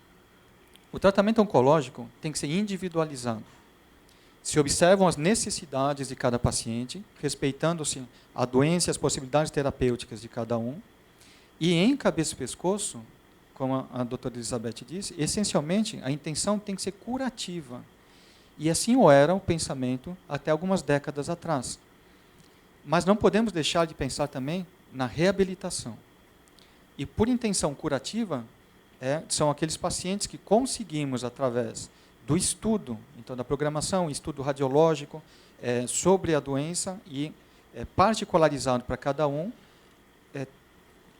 O tratamento oncológico tem que ser individualizado. Se observam as necessidades de cada paciente, respeitando-se a doença e as possibilidades terapêuticas de cada um. E em cabeça e pescoço, como a doutora Elizabeth disse, essencialmente a intenção tem que ser curativa. E assim o era o pensamento até algumas décadas atrás. Mas não podemos deixar de pensar também na reabilitação. E por intenção curativa, são aqueles pacientes que conseguimos, através do estudo, então da programação, estudo radiológico, sobre a doença e particularizado para cada um,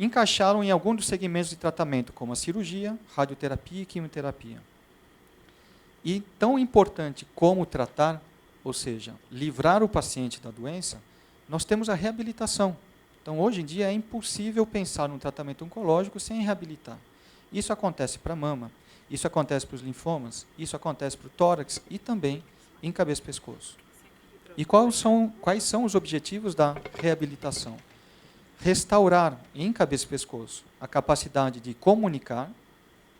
encaixaram em algum dos segmentos de tratamento, como a cirurgia, radioterapia e quimioterapia. E tão importante como tratar, ou seja, livrar o paciente da doença, nós temos a reabilitação. Então, hoje em dia, é impossível pensar num tratamento oncológico sem reabilitar. Isso acontece para a mama, isso acontece para os linfomas, isso acontece para o tórax e também em cabeça e pescoço. E quais são os objetivos da reabilitação? Restaurar em cabeça e pescoço a capacidade de comunicar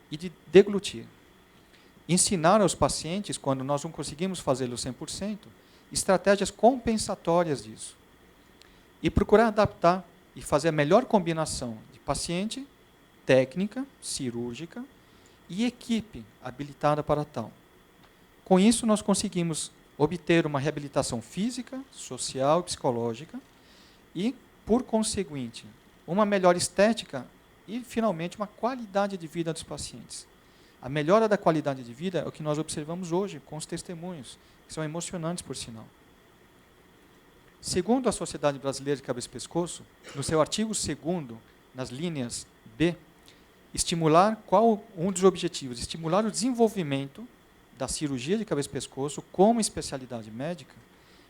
e de deglutir. Ensinar aos pacientes, quando nós não conseguimos fazê-lo 100%, estratégias compensatórias disso. E procurar adaptar e fazer a melhor combinação de paciente, técnica, cirúrgica e equipe habilitada para tal. Com isso, nós conseguimos obter uma reabilitação física, social e psicológica e, por conseguinte, uma melhor estética e, finalmente, uma qualidade de vida dos pacientes. A melhora da qualidade de vida é o que nós observamos hoje com os testemunhos, que são emocionantes, por sinal. Segundo a Sociedade Brasileira de Cabeça e Pescoço, no seu artigo 2º, nas linhas B, um dos objetivos? Estimular o desenvolvimento da cirurgia de cabeça e pescoço como especialidade médica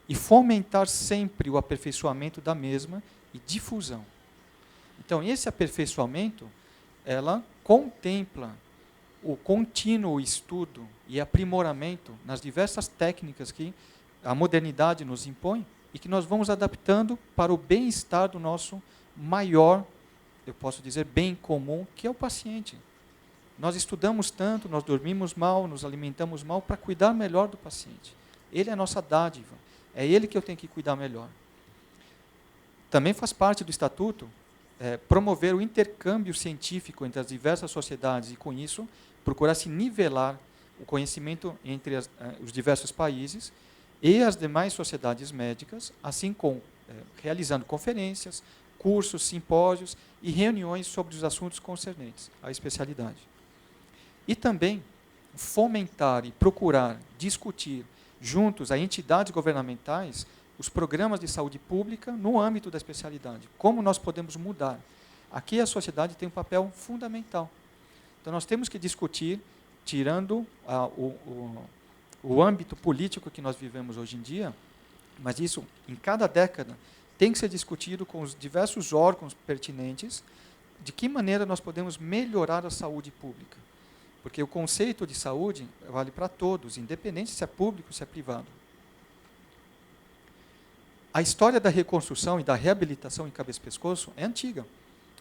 e fomentar sempre o aperfeiçoamento da mesma e difusão. Então, esse aperfeiçoamento, ela contempla o contínuo estudo e aprimoramento nas diversas técnicas que a modernidade nos impõe e que nós vamos adaptando para o bem-estar do nosso maior, eu posso dizer, bem comum, que é o paciente. Nós estudamos tanto, nós dormimos mal, nos alimentamos mal para cuidar melhor do paciente. Ele é a nossa dádiva, é ele que eu tenho que cuidar melhor. Também faz parte do Estatuto promover o intercâmbio científico entre as diversas sociedades e, com isso, procurar se nivelar o conhecimento entre os diversos países e as demais sociedades médicas, assim como realizando conferências, cursos, simpósios e reuniões sobre os assuntos concernentes à especialidade. E também fomentar e procurar discutir juntos a entidades governamentais os programas de saúde pública no âmbito da especialidade. Como nós podemos mudar? Aqui a sociedade tem um papel fundamental. Então nós temos que discutir, tirando o âmbito político que nós vivemos hoje em dia, mas isso, em cada década, tem que ser discutido com os diversos órgãos pertinentes, de que maneira nós podemos melhorar a saúde pública. Porque o conceito de saúde vale para todos, independente se é público ou se é privado. A história da reconstrução e da reabilitação em cabeça e pescoço é antiga.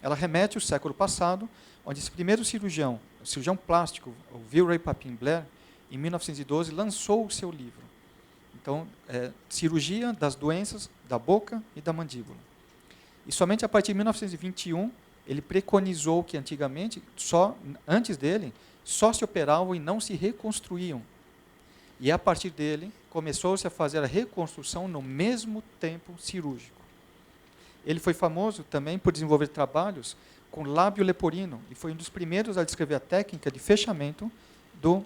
Ela remete ao século passado, onde esse primeiro cirurgião, o cirurgião plástico, o Vilray Papin Blair, em 1912, lançou o seu livro. Então, cirurgia das doenças da boca e da mandíbula. E somente a partir de 1921, ele preconizou que antigamente, antes dele, só se operavam e não se reconstruíam. E a partir dele, começou-se a fazer a reconstrução no mesmo tempo cirúrgico. Ele foi famoso também por desenvolver trabalhos com lábio leporino e foi um dos primeiros a descrever a técnica de fechamento do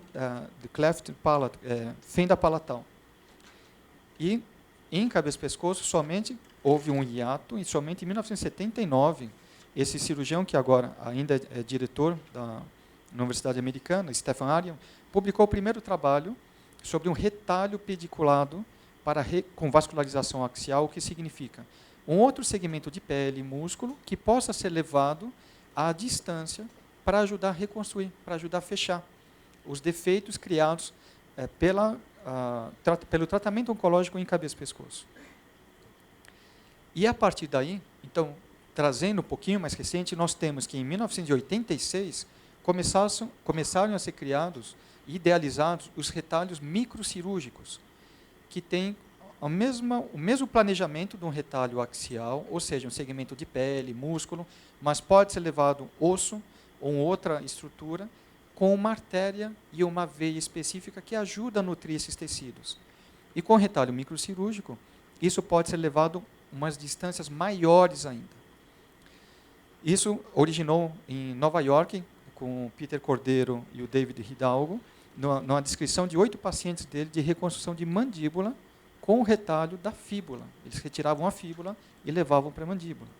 cleft palate, fenda palatal. E em cabeça e pescoço somente houve um hiato e somente em 1979 esse cirurgião que agora ainda é diretor da Universidade Americana, Stephen Arion, publicou o primeiro trabalho sobre um retalho pediculado com vascularização axial, o que significa um outro segmento de pele e músculo que possa ser levado à distância para ajudar a reconstruir, para ajudar a fechar os defeitos criados pelo tratamento oncológico em cabeça e pescoço. E a partir daí, então, trazendo um pouquinho mais recente, nós temos que em 1986 começaram a ser criados e idealizados os retalhos microcirúrgicos, que têm o mesmo planejamento de um retalho axial, ou seja, um segmento de pele, músculo, mas pode ser levado osso ou outra estrutura, com uma artéria e uma veia específica que ajuda a nutrir esses tecidos. E com o retalho microcirúrgico, isso pode ser levado umas distâncias maiores ainda. Isso originou em Nova York, com o Peter Cordeiro e o David Hidalgo, numa descrição de 8 pacientes dele de reconstrução de mandíbula com o retalho da fíbula. Eles retiravam a fíbula e levavam para a mandíbula.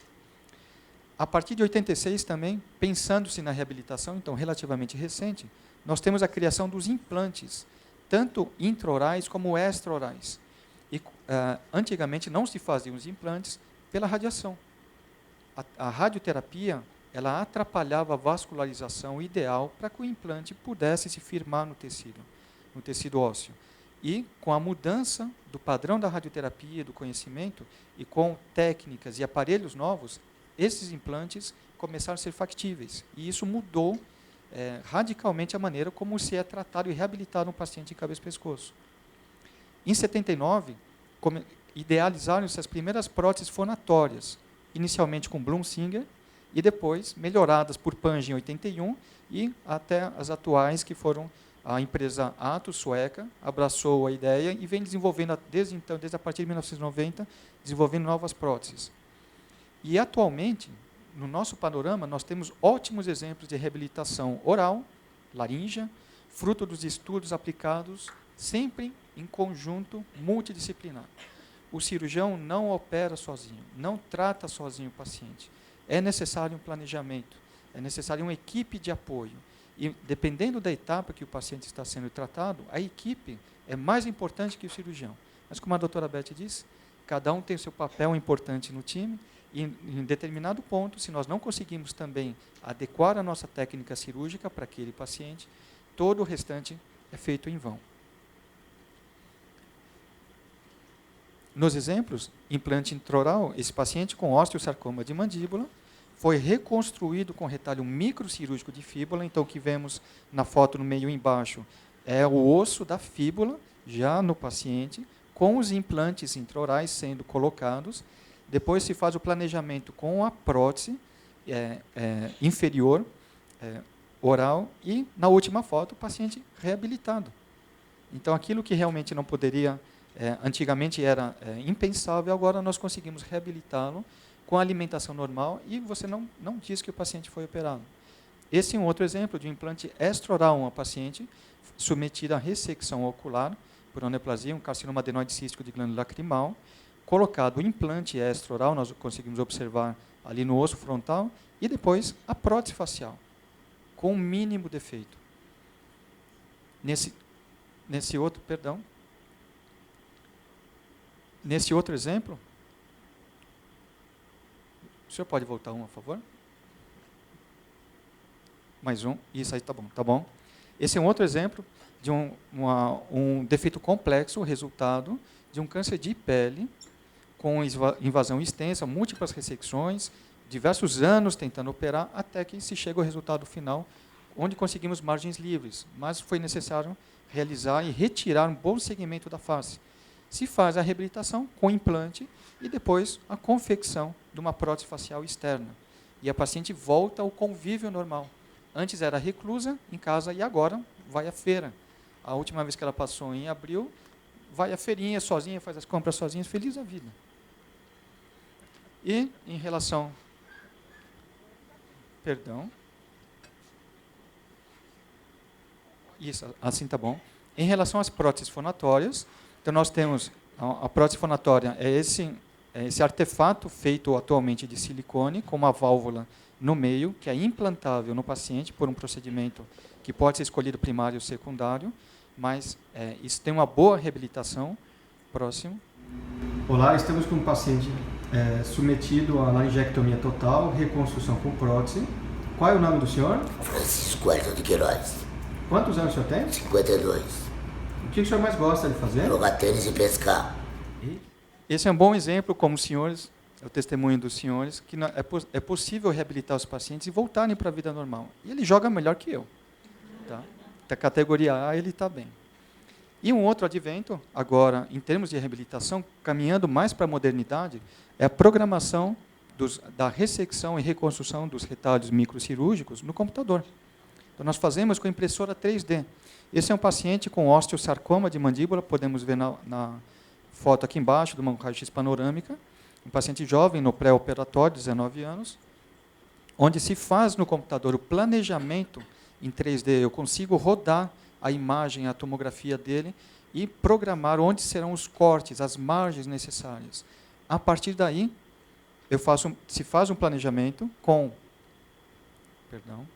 A partir de 86 também, pensando-se na reabilitação, então relativamente recente, nós temos a criação dos implantes, tanto intraorais como extraorais. E antigamente não se faziam os implantes pela radiação. A radioterapia, ela atrapalhava a vascularização ideal para que o implante pudesse se firmar no tecido ósseo. E com a mudança do padrão da radioterapia, do conhecimento, e com técnicas e aparelhos novos, esses implantes começaram a ser factíveis. E isso mudou radicalmente a maneira como se é tratado e reabilitado um paciente em cabeça e pescoço. Em 79, idealizaram-se as primeiras próteses fonatórias, inicialmente com Blum-Singer, e depois melhoradas por Pange em 81, e até as atuais, que foram a empresa Atos, sueca, abraçou a ideia e vem desenvolvendo, desde a partir de 1990, desenvolvendo novas próteses. E, atualmente, no nosso panorama, nós temos ótimos exemplos de reabilitação oral, laríngea, fruto dos estudos aplicados, sempre em conjunto multidisciplinar. O cirurgião não opera sozinho, não trata sozinho o paciente. É necessário um planejamento, é necessário uma equipe de apoio. E, dependendo da etapa que o paciente está sendo tratado, a equipe é mais importante que o cirurgião. Mas, como a doutora Beth disse, cada um tem o seu papel importante no time, e em determinado ponto, se nós não conseguimos também adequar a nossa técnica cirúrgica para aquele paciente, todo o restante é feito em vão. Nos exemplos, implante intraoral, esse paciente com osteosarcoma de mandíbula foi reconstruído com retalho microcirúrgico de fíbula. Então, o que vemos na foto no meio embaixo é o osso da fíbula, já no paciente, com os implantes intraorais sendo colocados. Depois se faz o planejamento com a prótese, inferior, oral, e, na última foto, o paciente reabilitado. Então, aquilo que realmente não poderia, antigamente era impensável, agora nós conseguimos reabilitá-lo com a alimentação normal e você não diz que o paciente foi operado. Esse é um outro exemplo de um implante extraoral, uma paciente submetida à ressecção ocular por aneplasia, um carcinoma adenoide cístico de glândula lacrimal, colocado o implante extraoral, nós conseguimos observar ali no osso frontal, e depois a prótese facial, com o mínimo defeito. Nesse outro exemplo, o senhor pode voltar um, por favor? Mais um. Isso aí, tá bom. Esse é um outro exemplo de um defeito complexo, resultado de um câncer de pele, com invasão extensa, múltiplas ressecções, diversos anos tentando operar, até que se chega ao resultado final, onde conseguimos margens livres, mas foi necessário realizar e retirar um bom segmento da face. Se faz a reabilitação com implante e depois a confecção de uma prótese facial externa. E a paciente volta ao convívio normal. Antes era reclusa em casa e agora vai à feira. A última vez que ela passou em abril, vai à feirinha sozinha, faz as compras sozinha, feliz da vida. E em relação... Perdão. Isso, assim tá bom. Em relação às próteses fonatórias, então nós temos a prótese fonatória, é esse artefato feito atualmente de silicone, com uma válvula no meio, que é implantável no paciente por um procedimento que pode ser escolhido primário ou secundário, mas isso tem uma boa reabilitação. Próximo. Olá, estamos com um paciente submetido a laringectomia total, reconstrução com prótese. Qual é o nome do senhor? Francisco Elton de Queiroz. Quantos anos o senhor tem? 52. O que o senhor mais gosta de fazer? Jogar tênis e pescar. Esse é um bom exemplo, como os senhores, é o testemunho dos senhores, que é possível reabilitar os pacientes e voltarem para a vida normal. E ele joga melhor que eu. Tá? Da categoria A, ele está bem. E um outro advento, agora, em termos de reabilitação, caminhando mais para a modernidade, é a programação da ressecção e reconstrução dos retalhos microcirúrgicos no computador. Então, nós fazemos com impressora 3D. Esse é um paciente com osteosarcoma de mandíbula, podemos ver na foto aqui embaixo, de uma raio-x panorâmica, um paciente jovem no pré-operatório, 19 anos, onde se faz no computador o planejamento em 3D. Eu consigo rodar a imagem, a tomografia dele e programar onde serão os cortes, as margens necessárias. A partir daí, se faz um planejamento com... Perdão.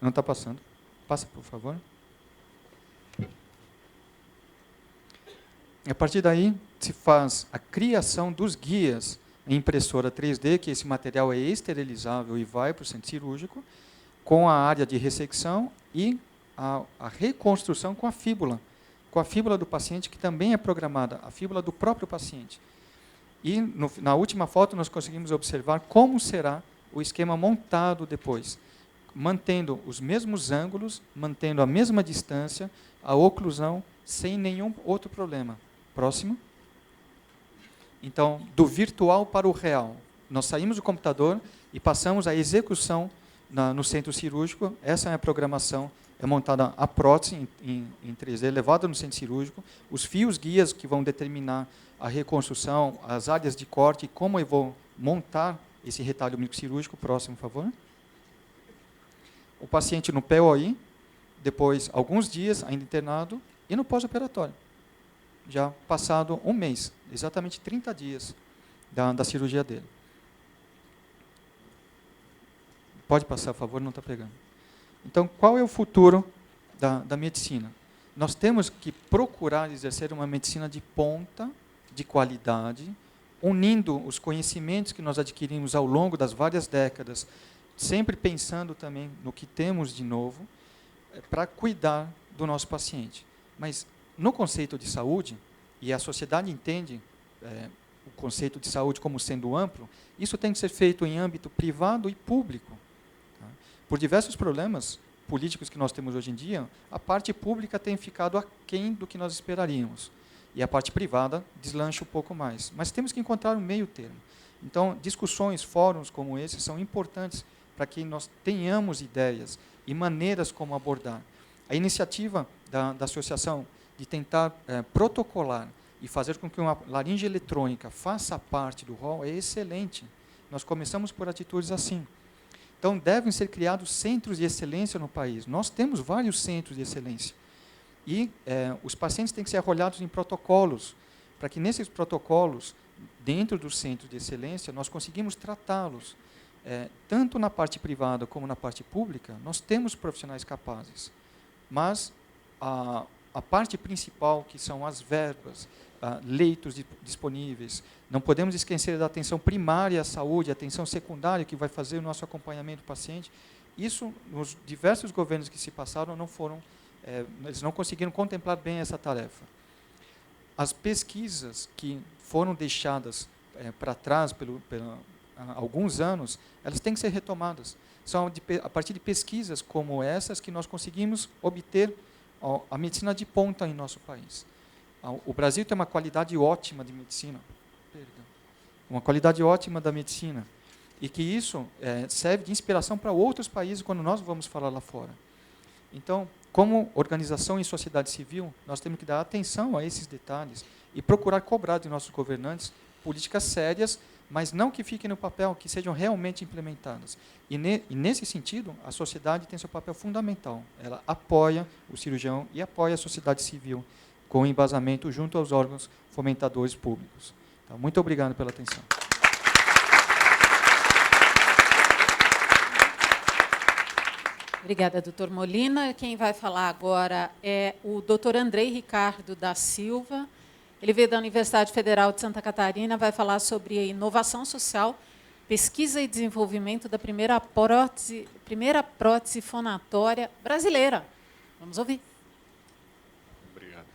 Não está passando. Passa, por favor. A partir daí, se faz a criação dos guias em impressora 3D, que esse material é esterilizável e vai para o centro cirúrgico, com a área de ressecção e a reconstrução com a fíbula do paciente, que também é programada, a fíbula do próprio paciente. E na última foto nós conseguimos observar como será o esquema montado depois, mantendo os mesmos ângulos, mantendo a mesma distância, a oclusão, sem nenhum outro problema. Próximo. Então, do virtual para o real. Nós saímos do computador e passamos à execução no centro cirúrgico. Essa é a programação, é montada a prótese em 3D, levada no centro cirúrgico, os fios guias que vão determinar a reconstrução, as áreas de corte, como eu vou montar esse retalho microcirúrgico. Próximo, por favor. O paciente no POI, depois alguns dias ainda internado, e no pós-operatório. Já passado um mês, exatamente 30 dias da cirurgia dele. Pode passar, por favor, não está pegando. Então, qual é o futuro da medicina? Nós temos que procurar exercer uma medicina de ponta, de qualidade, unindo os conhecimentos que nós adquirimos ao longo das várias décadas, sempre pensando também no que temos de novo, para cuidar do nosso paciente. Mas, no conceito de saúde, e a sociedade entende o conceito de saúde como sendo amplo, isso tem que ser feito em âmbito privado e público. Tá? Por diversos problemas políticos que nós temos hoje em dia, a parte pública tem ficado aquém do que nós esperaríamos. e a parte privada deslancha um pouco mais. Mas temos que encontrar um meio termo. Então, discussões, fóruns como esse são importantes para que nós tenhamos ideias e maneiras como abordar. A iniciativa da associação de tentar protocolar e fazer com que uma laringe eletrônica faça parte do rol é excelente. Nós começamos por atitudes assim. Então, devem ser criados centros de excelência no país. Nós temos vários centros de excelência. E os pacientes têm que ser arrolhados em protocolos, para que nesses protocolos, dentro dos centros de excelência, nós conseguimos tratá-los. Tanto na parte privada como na parte pública, nós temos profissionais capazes. Mas a parte principal, que são as verbas, leitos disponíveis, não podemos esquecer da atenção primária à saúde, a atenção secundária, que vai fazer o nosso acompanhamento do paciente. Isso, nos diversos governos que se passaram, não foram, eles não conseguiram contemplar bem essa tarefa. As pesquisas que foram deixadas para trás há alguns anos, elas têm que ser retomadas. São a partir de pesquisas como essas que nós conseguimos obter a medicina de ponta em nosso país. O Brasil tem uma qualidade ótima de medicina, uma qualidade ótima da medicina, e que isso serve de inspiração para outros países quando nós vamos falar lá fora. Então, como organização e sociedade civil, nós temos que dar atenção a esses detalhes e procurar cobrar de nossos governantes políticas sérias, mas não que fiquem no papel, que sejam realmente implementadas. E nesse sentido, a sociedade tem seu papel fundamental. Ela apoia o cirurgião e apoia a sociedade civil, com embasamento junto aos órgãos fomentadores públicos. Então, muito obrigado pela atenção. Obrigada, doutor Molina. Quem vai falar agora é o doutor Andrei Ricardo da Silva. Ele veio da Universidade Federal de Santa Catarina, vai falar sobre a inovação social, pesquisa e desenvolvimento da primeira prótese fonatória brasileira. Vamos ouvir. Obrigado.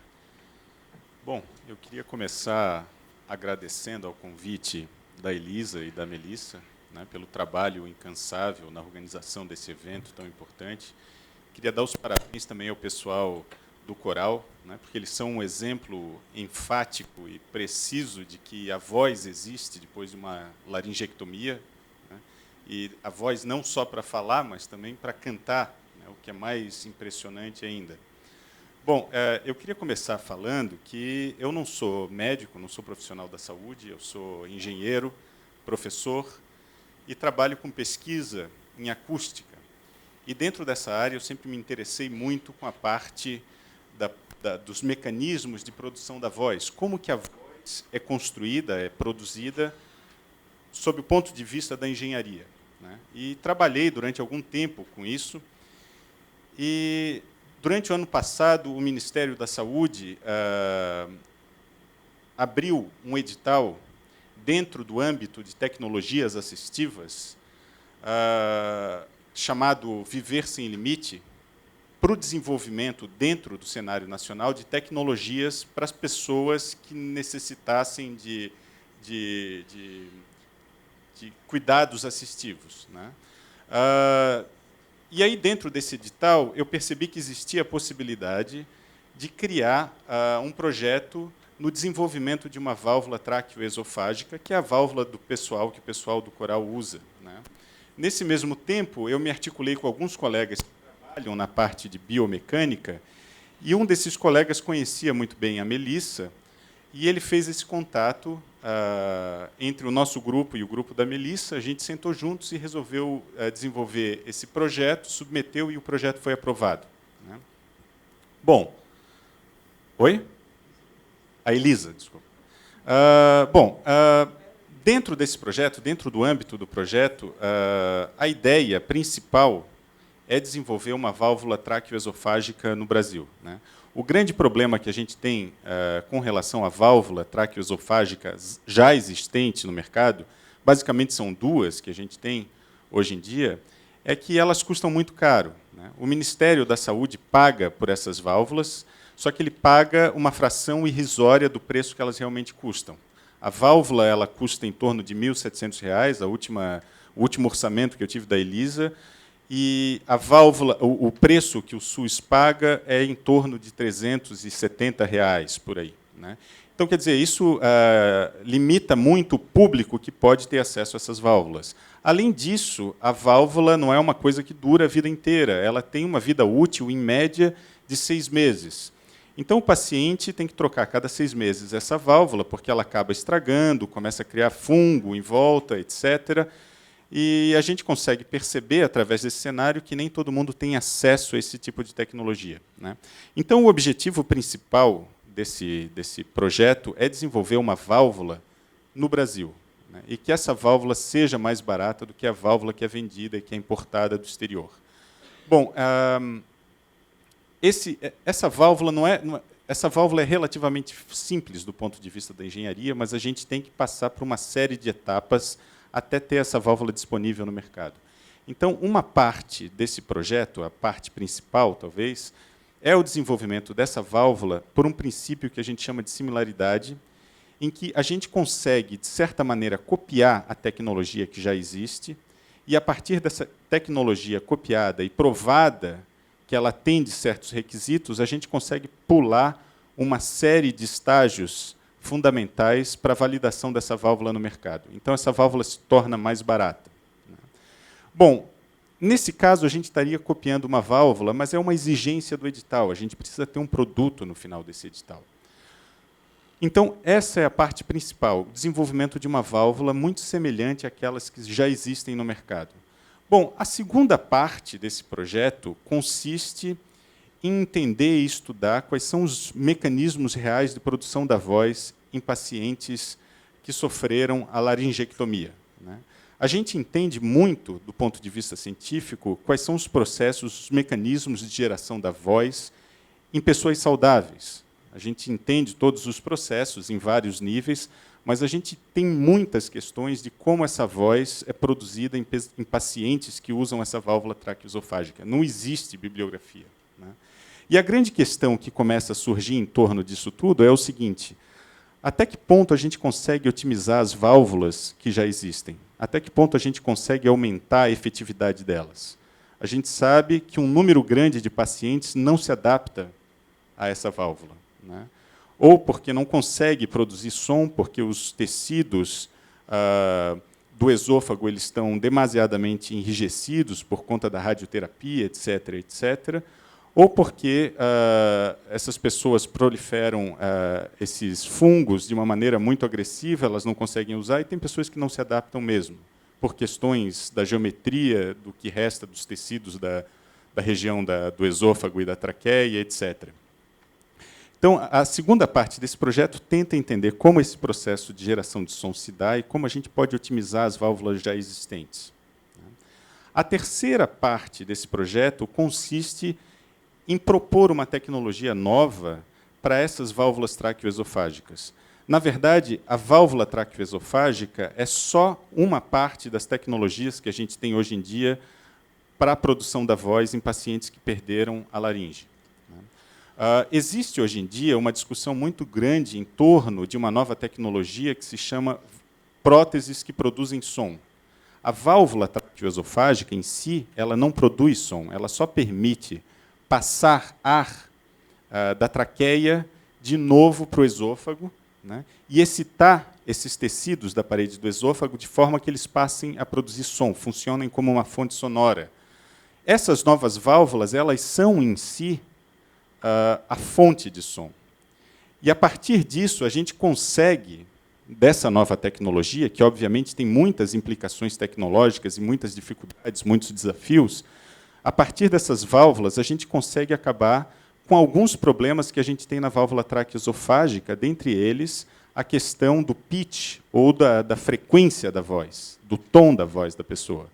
Bom, eu queria começar agradecendo ao convite da Elisa e da Melissa, né, pelo trabalho incansável na organização desse evento tão importante. Queria dar os parabéns também ao pessoal do coral, né, porque eles são um exemplo enfático e preciso de que a voz existe depois de uma laringectomia, né, e a voz não só para falar, mas também para cantar, né, o que é mais impressionante ainda. Bom, eu queria começar falando que eu não sou médico, não sou profissional da saúde, eu sou engenheiro, professor e trabalho com pesquisa em acústica. E dentro dessa área eu sempre me interessei muito com a parte dos mecanismos de produção da voz, como que a voz é construída, é produzida, sob o ponto de vista da engenharia, né? E trabalhei durante algum tempo com isso. E, durante o ano passado, o Ministério da Saúde abriu um edital dentro do âmbito de tecnologias assistivas, chamado Viver Sem Limite, para o desenvolvimento, dentro do cenário nacional, de tecnologias para as pessoas que necessitassem de cuidados assistivos, né? E aí, dentro desse edital, eu percebi que existia a possibilidade de criar um projeto no desenvolvimento de uma válvula tráqueo-esofágica, que é a válvula que o pessoal do coral usa, né? Nesse mesmo tempo, eu me articulei com alguns colegas que trabalham na parte de biomecânica, e um desses colegas conhecia muito bem a Melissa, e ele fez esse contato entre o nosso grupo e o grupo da Melissa. A gente sentou juntos e resolveu desenvolver esse projeto, submeteu e o projeto foi aprovado, né? Bom, oi? A Elisa, desculpa. Dentro desse projeto, dentro do âmbito do projeto, a ideia principal é desenvolver uma válvula tráqueo-esofágica no Brasil, né? O grande problema que a gente tem com relação à válvula tráqueo-esofágica já existente no mercado, basicamente são duas que a gente tem hoje em dia, é que elas custam muito caro, né? O Ministério da Saúde paga por essas válvulas, só que ele paga uma fração irrisória do preço que elas realmente custam. A válvula ela custa em torno de R$ 1.700, o último orçamento que eu tive da Elisa, e a válvula, o preço que o SUS paga é em torno de R$ 370 por aí, né? Então, quer dizer, isso limita muito o público que pode ter acesso a essas válvulas. Além disso, a válvula não é uma coisa que dura a vida inteira. Ela tem uma vida útil, em média, de 6 meses. Então, o paciente tem que trocar a cada 6 meses essa válvula, porque ela acaba estragando, começa a criar fungo em volta, etc. E a gente consegue perceber, através desse cenário, que nem todo mundo tem acesso a esse tipo de tecnologia, né? Então, o objetivo principal desse projeto é desenvolver uma válvula no Brasil, né? E que essa válvula seja mais barata do que a válvula que é vendida e que é importada do exterior. Bom, essa válvula essa válvula é relativamente simples do ponto de vista da engenharia, mas a gente tem que passar por uma série de etapas até ter essa válvula disponível no mercado. Então, uma parte desse projeto, a parte principal, talvez, é o desenvolvimento dessa válvula por um princípio que a gente chama de similaridade, em que a gente consegue, de certa maneira, copiar a tecnologia que já existe, e, a partir dessa tecnologia copiada e provada que ela atende certos requisitos, a gente consegue pular uma série de estágios fundamentais para a validação dessa válvula no mercado. Então, essa válvula se torna mais barata. Bom, nesse caso, a gente estaria copiando uma válvula, mas é uma exigência do edital. A gente precisa ter um produto no final desse edital. Então, essa é a parte principal, o desenvolvimento de uma válvula muito semelhante àquelas que já existem no mercado. Bom, a segunda parte desse projeto consiste em entender e estudar quais são os mecanismos reais de produção da voz em pacientes que sofreram a laringectomia, né? A gente entende muito, do ponto de vista científico, quais são os processos, os mecanismos de geração da voz em pessoas saudáveis. A gente entende todos os processos em vários níveis, mas a gente tem muitas questões de como essa voz é produzida em pacientes que usam essa válvula traqueoesofágica. Não existe bibliografia, né? E a grande questão que começa a surgir em torno disso tudo é o seguinte: até que ponto a gente consegue otimizar as válvulas que já existem? Até que ponto a gente consegue aumentar a efetividade delas? A gente sabe que um número grande de pacientes não se adapta a essa válvula, né? Ou porque não consegue produzir som, porque os tecidos do esôfago eles estão demasiadamente enrijecidos por conta da radioterapia, etc., etc., ou porque essas pessoas proliferam esses fungos de uma maneira muito agressiva, elas não conseguem usar, e tem pessoas que não se adaptam mesmo, por questões da geometria do que resta dos tecidos da região do esôfago e da traqueia, etc. Então, a segunda parte desse projeto tenta entender como esse processo de geração de som se dá e como a gente pode otimizar as válvulas já existentes. A terceira parte desse projeto consiste em propor uma tecnologia nova para essas válvulas traqueoesofágicas. Na verdade, a válvula traqueoesofágica é só uma parte das tecnologias que a gente tem hoje em dia para a produção da voz em pacientes que perderam a laringe. Existe hoje em dia uma discussão muito grande em torno de uma nova tecnologia que se chama próteses que produzem som. A válvula traqueoesofágica em si, ela não produz som, ela só permite passar ar da traqueia de novo para o esôfago, né, e excitar esses tecidos da parede do esôfago de forma que eles passem a produzir som, funcionem como uma fonte sonora. Essas novas válvulas, elas são em si a fonte de som. E, a partir disso, a gente consegue, dessa nova tecnologia, que obviamente tem muitas implicações tecnológicas e muitas dificuldades, muitos desafios, a partir dessas válvulas, a gente consegue acabar com alguns problemas que a gente tem na válvula traqueoesofágica, dentre eles a questão do pitch, ou da frequência da voz, do tom da voz da pessoa.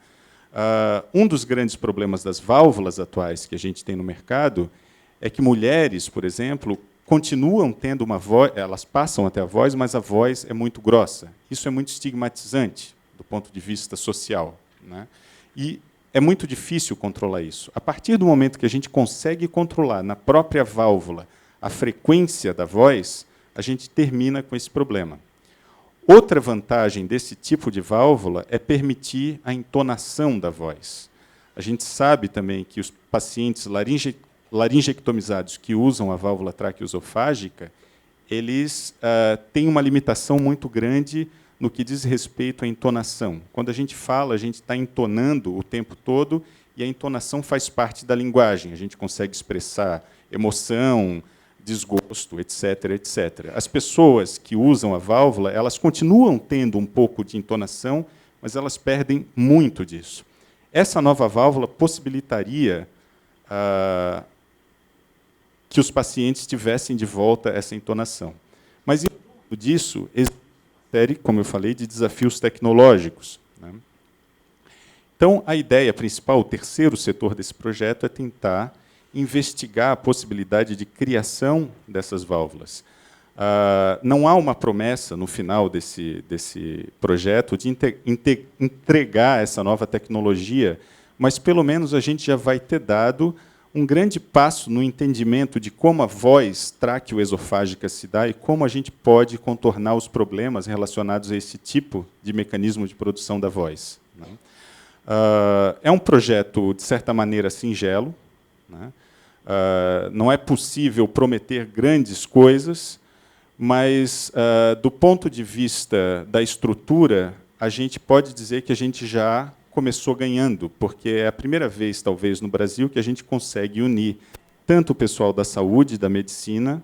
Um dos grandes problemas das válvulas atuais que a gente tem no mercado é que mulheres, por exemplo, continuam tendo uma voz, elas passam até a voz, mas a voz é muito grossa. Isso é muito estigmatizante do ponto de vista social, né? E é muito difícil controlar isso. A partir do momento que a gente consegue controlar na própria válvula a frequência da voz, a gente termina com esse problema. Outra vantagem desse tipo de válvula é permitir a entonação da voz. A gente sabe também que os pacientes laringectomizados que usam a válvula traqueoesofágica, eles têm uma limitação muito grande no que diz respeito à entonação. Quando a gente fala, a gente está entonando o tempo todo, e a entonação faz parte da linguagem. A gente consegue expressar emoção, desgosto, etc., etc. As pessoas que usam a válvula, elas continuam tendo um pouco de entonação, mas elas perdem muito disso. Essa nova válvula possibilitaria que os pacientes tivessem de volta essa entonação. Mas, em torno disso, existe uma série, como eu falei, de desafios tecnológicos, né? Então, a ideia principal, o terceiro setor desse projeto, é tentar investigar a possibilidade de criação dessas válvulas. Não há uma promessa, no final desse projeto, de entregar essa nova tecnologia, mas, pelo menos, a gente já vai ter dado um grande passo no entendimento de como a voz tráqueo-esofágica se dá e como a gente pode contornar os problemas relacionados a esse tipo de mecanismo de produção da voz, né? É um projeto, de certa maneira, singelo, né? Não é possível prometer grandes coisas, mas, do ponto de vista da estrutura, a gente pode dizer que a gente já começou ganhando, porque é a primeira vez, talvez, no Brasil, que a gente consegue unir tanto o pessoal da saúde, da medicina,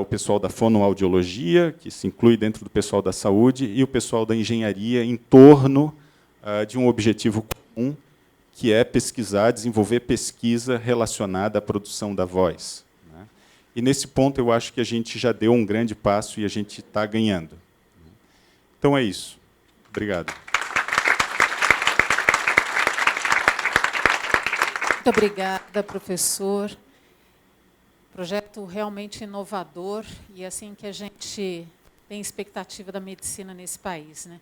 o pessoal da fonoaudiologia, que se inclui dentro do pessoal da saúde, e o pessoal da engenharia em torno de um objetivo comum, que é pesquisar, desenvolver pesquisa relacionada à produção da voz, né? E, nesse ponto, eu acho que a gente já deu um grande passo e a gente está ganhando. Então, é isso. Obrigado. Muito obrigada, professor. Projeto realmente inovador e assim que a gente tem expectativa da medicina nesse país, né?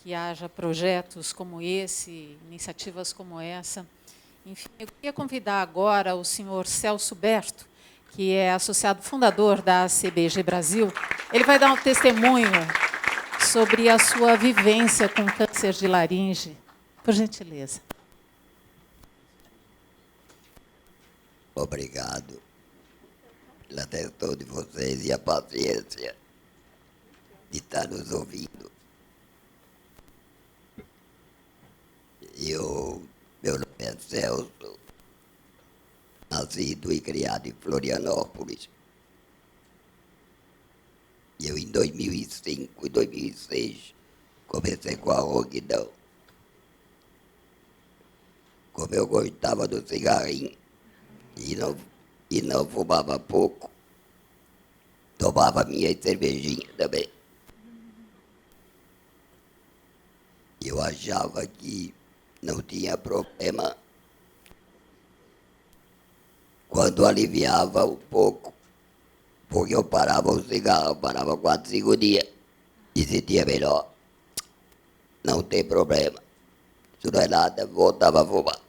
Que haja projetos como esse, iniciativas como essa. Enfim, eu queria convidar agora o senhor Celso Berto, que é associado fundador da CBG Brasil. Ele vai dar um testemunho sobre a sua vivência com câncer de laringe. Por gentileza. Obrigado pela atenção de vocês e a paciência de estar nos ouvindo. Meu nome é Celso, nascido e criado em Florianópolis. E eu, em 2005 e 2006, comecei com a ronquidão. Como eu gostava do cigarrinho, e não fumava pouco, tomava minha cervejinha também. Eu achava que não tinha problema. Quando aliviava um pouco, porque eu parava o cigarro, parava 4, 5 dias e sentia melhor. Não tem problema. Isso não é nada, voltava a fumar.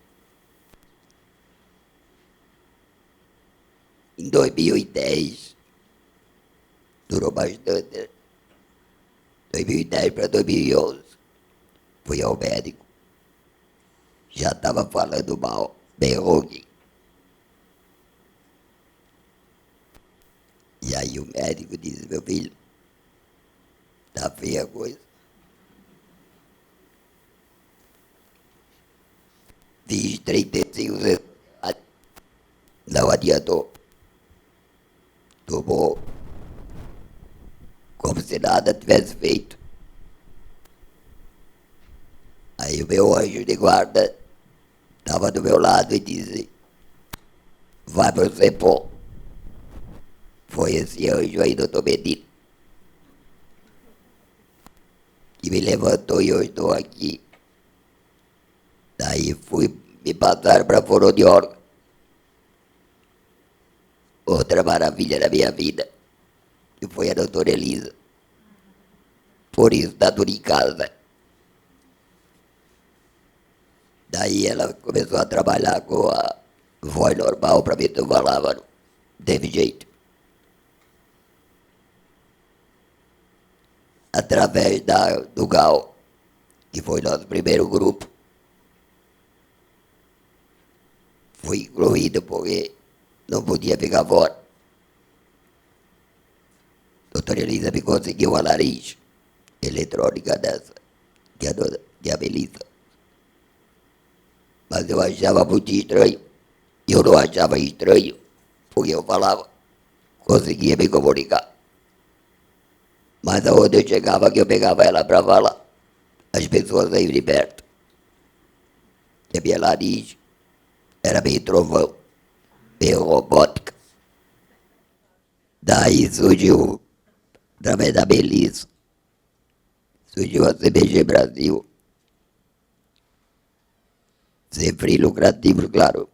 Em 2010, durou bastante, 2010 para 2011, fui ao médico, já estava falando mal, bem ruim. E aí o médico disse, meu filho, tá feia a coisa. Fiz 35 anos, não adiantou. Tomou como se nada tivesse feito. Aí o meu anjo de guarda estava do meu lado e disse, vai para o CEPOM. Foi esse anjo aí, doutor Medina, que me levantou e eu estou aqui. Daí me passaram para fonoaudiólogo. Outra maravilha da minha vida, que foi a doutora Elisa. Por isso está tudo em casa. Daí ela começou a trabalhar com a voz normal para ver se eu falava. Não teve jeito. Através do GAL, que foi nosso primeiro grupo, fui incluído porque não podia ficar fora. doutora Elisa me conseguiu uma nariz eletrônica dessa, que a Melissa. Mas eu achava muito estranho. Eu não achava estranho, porque eu falava, conseguia me comunicar. Mas aonde eu chegava, que eu pegava ela para falar, as pessoas saíam de perto. E a minha nariz era meio trovão, meio robótica. Daí surgiu, através da Melissa, surgiu a CBG Brasil. Sempre lucrativo, claro.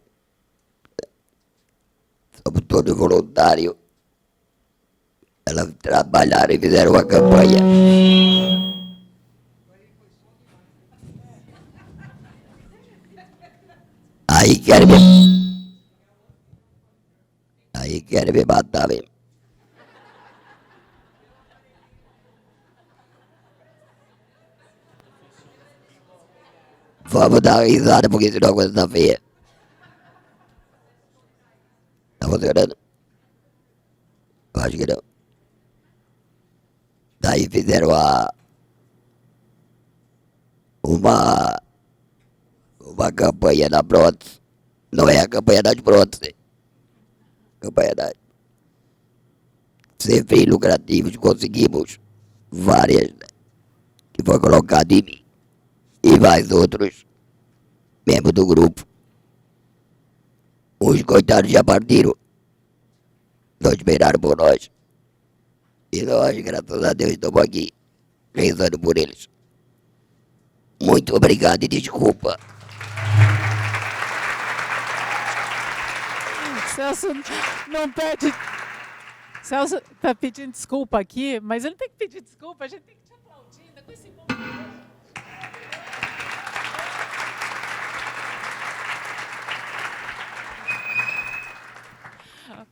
Somos todos voluntários. Elas trabalharam e fizeram uma campanha. Aí querem me matar mesmo. Vamos dar risada, porque senão a coisa tá feia. Tá funcionando? Eu acho que não. Daí fizeram uma campanha da prótese. Não é a campanha das próteses. Campanha da... Sempre lucrativos, conseguimos várias, né, que foi colocado em mim. E mais outros membros do grupo. Os coitados já partiram. Não esperaram por nós. E nós, graças a Deus, estamos aqui, rezando por eles. Muito obrigado e desculpa. Celso não pede... Celso está pedindo desculpa aqui, mas ele não tem que pedir desculpa, a gente tem que te aplaudir, ainda com esse bom...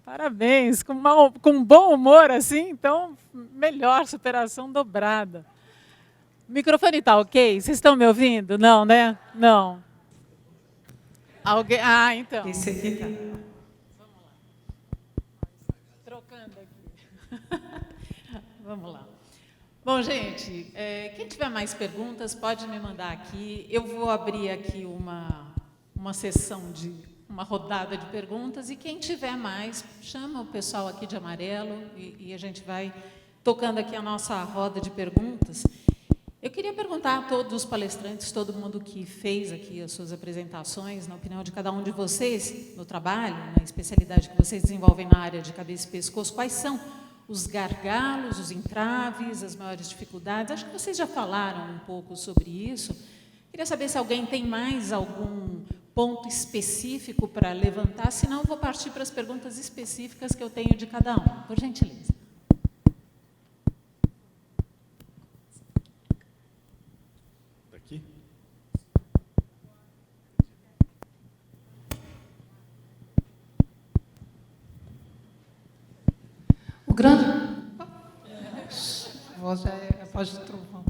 Parabéns, com bom humor assim, então melhor, superação dobrada. O microfone está ok? Vocês estão me ouvindo? Não, né? Não. Alguém? Ah, então. Esse aqui tá. Vamos lá. Trocando aqui. Vamos lá. Bom, gente, quem tiver mais perguntas pode me mandar aqui. Eu vou abrir aqui uma sessão uma rodada de perguntas, e quem tiver mais, chama o pessoal aqui de amarelo e a gente vai tocando aqui a nossa roda de perguntas. Eu queria perguntar a todos os palestrantes, todo mundo que fez aqui as suas apresentações, na opinião de cada um de vocês, no trabalho, na especialidade que vocês desenvolvem na área de cabeça e pescoço, quais são os gargalos, os entraves, as maiores dificuldades? Acho que vocês já falaram um pouco sobre isso. Queria saber se alguém tem mais algum ponto específico para levantar, senão eu vou partir para as perguntas específicas que eu tenho de cada um. Por gentileza. Daqui? O grande... A voz já é a voz de trovão.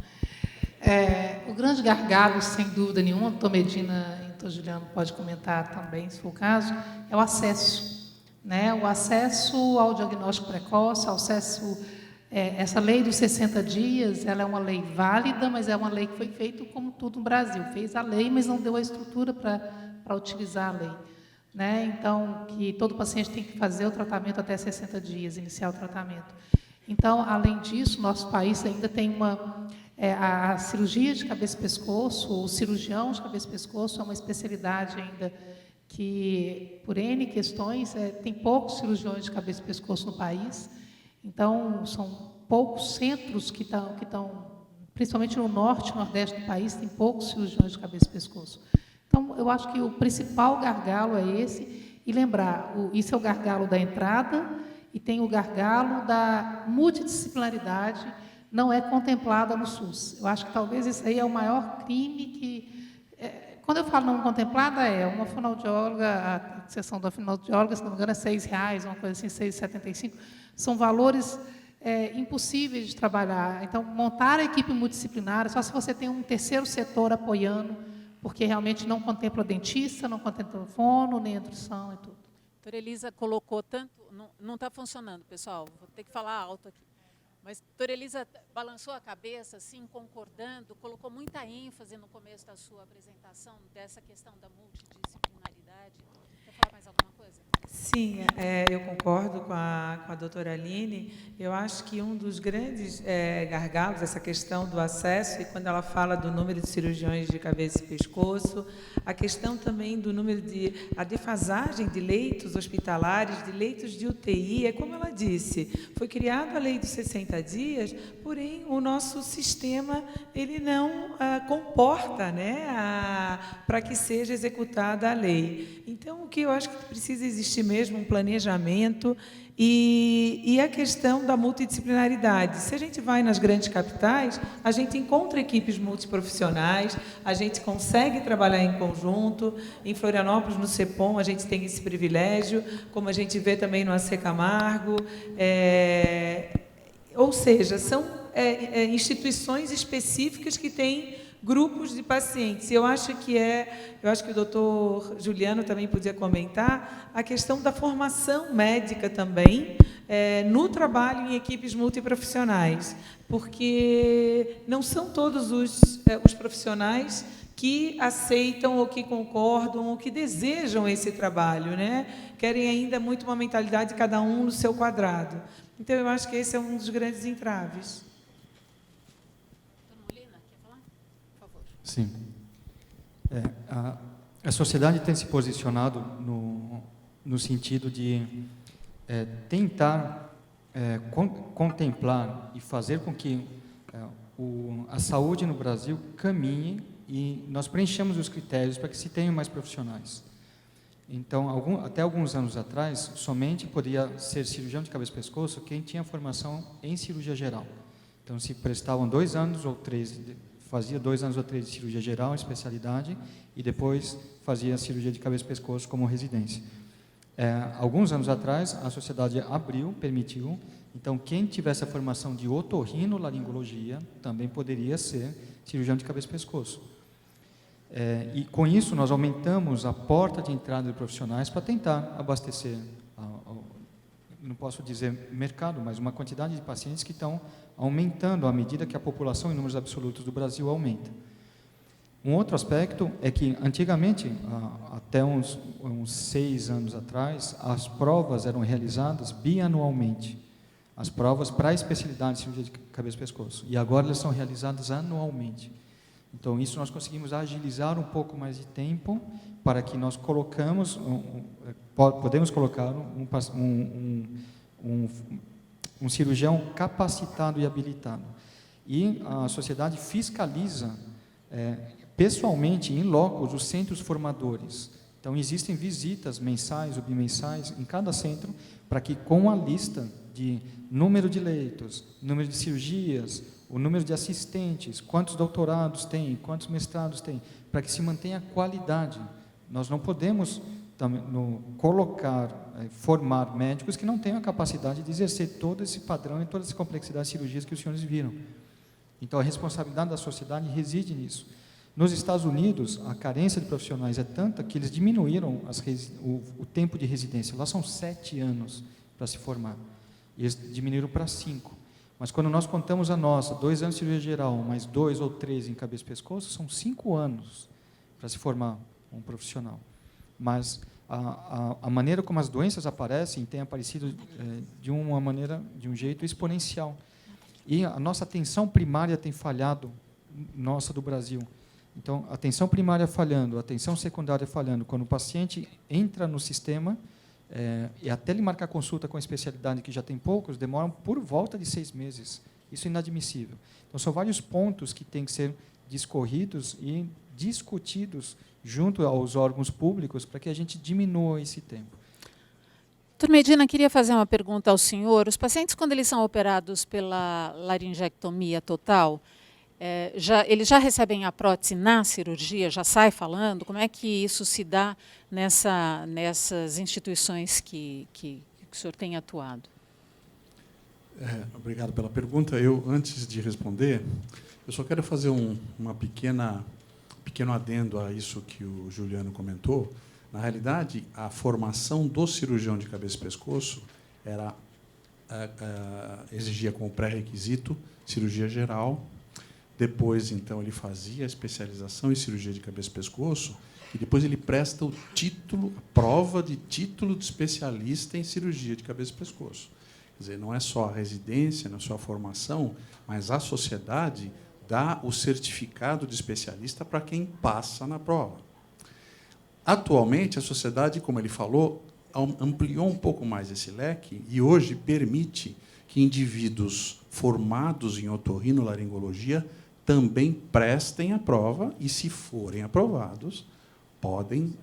O grande gargalo, sem dúvida nenhuma, Dr. Medina e Dr. Juliano pode comentar também, se for o caso, é o acesso. Né? O acesso ao diagnóstico precoce, ao acesso... essa lei dos 60 dias, ela é uma lei válida, mas é uma lei que foi feita como tudo no Brasil. Fez a lei, mas não deu a estrutura para utilizar a lei. Né? Então, que todo paciente tem que fazer o tratamento até 60 dias, iniciar o tratamento. Então, além disso, nosso país ainda tem a cirurgia de cabeça e pescoço, ou cirurgião de cabeça e pescoço, é uma especialidade ainda que, por N questões, tem poucos cirurgiões de cabeça e pescoço no país. Então, são poucos centros que estão, principalmente no norte e nordeste do país, tem poucos cirurgiões de cabeça e pescoço. Então, eu acho que o principal gargalo é esse, e lembrar, isso é o gargalo da entrada, e tem o gargalo da multidisciplinaridade, não é contemplada no SUS. Eu acho que talvez isso aí é o maior crime que... quando eu falo não contemplada, uma fonoaudióloga, a sessão da fonoaudióloga, se não me engano, é R$6, uma coisa assim, R$6,75. São valores impossíveis de trabalhar. Então, montar a equipe multidisciplinar, só se você tem um terceiro setor apoiando, porque realmente não contempla dentista, não contempla fono, nem nutrição e tudo. A doutora Elisa colocou tanto... Não está funcionando, pessoal. Vou ter que falar alto aqui. Mas a doutora Elisa balançou a cabeça, assim, concordando, colocou muita ênfase no começo da sua apresentação dessa questão da multidisciplinaridade. Quer falar mais alguma coisa? Sim, eu concordo com a doutora Aline. Eu acho que um dos grandes gargalos, essa questão do acesso, e quando ela fala do número de cirurgiões de cabeça e pescoço, a questão também do número a defasagem de leitos hospitalares, de leitos de UTI, é como ela disse, foi criada a lei dos 60 dias, porém o nosso sistema ele não comporta, né, para que seja executada a lei. Então, o que eu acho que precisa existir mesmo um planejamento e a questão da multidisciplinaridade. Se a gente vai nas grandes capitais, a gente encontra equipes multiprofissionais, a gente consegue trabalhar em conjunto. Em Florianópolis, no CEPOM, a gente tem esse privilégio, como a gente vê também no AC Camargo. Ou seja, são instituições específicas que têm grupos de pacientes. Eu acho que o doutor Juliano também podia comentar a questão da formação médica também, no trabalho em equipes multiprofissionais, porque não são todos os profissionais que aceitam ou que concordam ou que desejam esse trabalho, né? Querem ainda muito uma mentalidade de cada um no seu quadrado. Então, eu acho que esse é um dos grandes entraves. Sim. A sociedade tem se posicionado no sentido de tentar contemplar e fazer com que a saúde no Brasil caminhe e nós preenchamos os critérios para que se tenham mais profissionais. Então, até alguns anos atrás, somente podia ser cirurgião de cabeça e pescoço quem tinha formação em cirurgia geral. Então, se prestavam 2 anos ou 3, fazia 2 anos ou 3 de cirurgia geral, especialidade, e depois fazia cirurgia de cabeça e pescoço como residência. Alguns anos atrás, a sociedade abriu, permitiu, então quem tivesse a formação de otorrinolaringologia também poderia ser cirurgião de cabeça e pescoço. E com isso nós aumentamos a porta de entrada de profissionais para tentar abastecer, não posso dizer mercado, mas uma quantidade de pacientes que estão aumentando à medida que a população em números absolutos do Brasil aumenta. Um outro aspecto é que, antigamente, até uns 6 anos atrás, as provas eram realizadas bianualmente, as provas para a especialidade de cirurgia de cabeça e pescoço, e agora elas são realizadas anualmente. Então, isso nós conseguimos agilizar um pouco mais de tempo para que nós podemos colocar um cirurgião capacitado e habilitado. E a sociedade fiscaliza pessoalmente, em loco, os centros formadores. Então, existem visitas mensais ou bimensais em cada centro para que, com a lista de número de leitos, número de cirurgias, o número de assistentes, quantos doutorados tem, quantos mestrados tem, para que se mantenha a qualidade. Nós não podemos formar médicos que não tenham a capacidade de exercer todo esse padrão e toda essa complexidade de cirurgias que os senhores viram. Então, a responsabilidade da sociedade reside nisso. Nos Estados Unidos, a carência de profissionais é tanta que eles diminuíram o tempo de residência. Lá são 7 anos para se formar. E eles diminuíram para 5. Mas quando nós contamos a nossa, 2 anos de cirurgia geral, mais 2 ou 3 em cabeça e pescoço, são 5 anos para se formar um profissional. Mas a maneira como as doenças aparecem tem aparecido de um jeito exponencial. E a nossa atenção primária tem falhado, nossa do Brasil. Então, a atenção primária falhando, a atenção secundária falhando. Quando o paciente entra no sistema, e até ele marcar consulta com a especialidade, que já tem poucos, demoram por volta de 6 meses. Isso é inadmissível. Então, são vários pontos que têm que ser discorridos e discutidos junto aos órgãos públicos para que a gente diminua esse tempo. Doutor Medina, queria fazer uma pergunta ao senhor. Os pacientes, quando eles são operados pela laringectomia total, eles já recebem a prótese na cirurgia, já sai falando? Como é que isso se dá nessas instituições que o senhor tem atuado? Obrigado pela pergunta. Antes de responder, eu só quero fazer um pequeno adendo a isso que o Juliano comentou. Na realidade, a formação do cirurgião de cabeça e pescoço era exigia como pré-requisito cirurgia geral. Depois, então, ele fazia a especialização em cirurgia de cabeça e pescoço, e depois ele presta o título, a prova de título de especialista em cirurgia de cabeça e pescoço. Quer dizer, não é só a residência, não é só a formação, mas a sociedade dá o certificado de especialista para quem passa na prova. Atualmente, a sociedade, como ele falou, ampliou um pouco mais esse leque e hoje permite que indivíduos formados em otorrinolaringologia também prestem a prova e, se forem aprovados, podem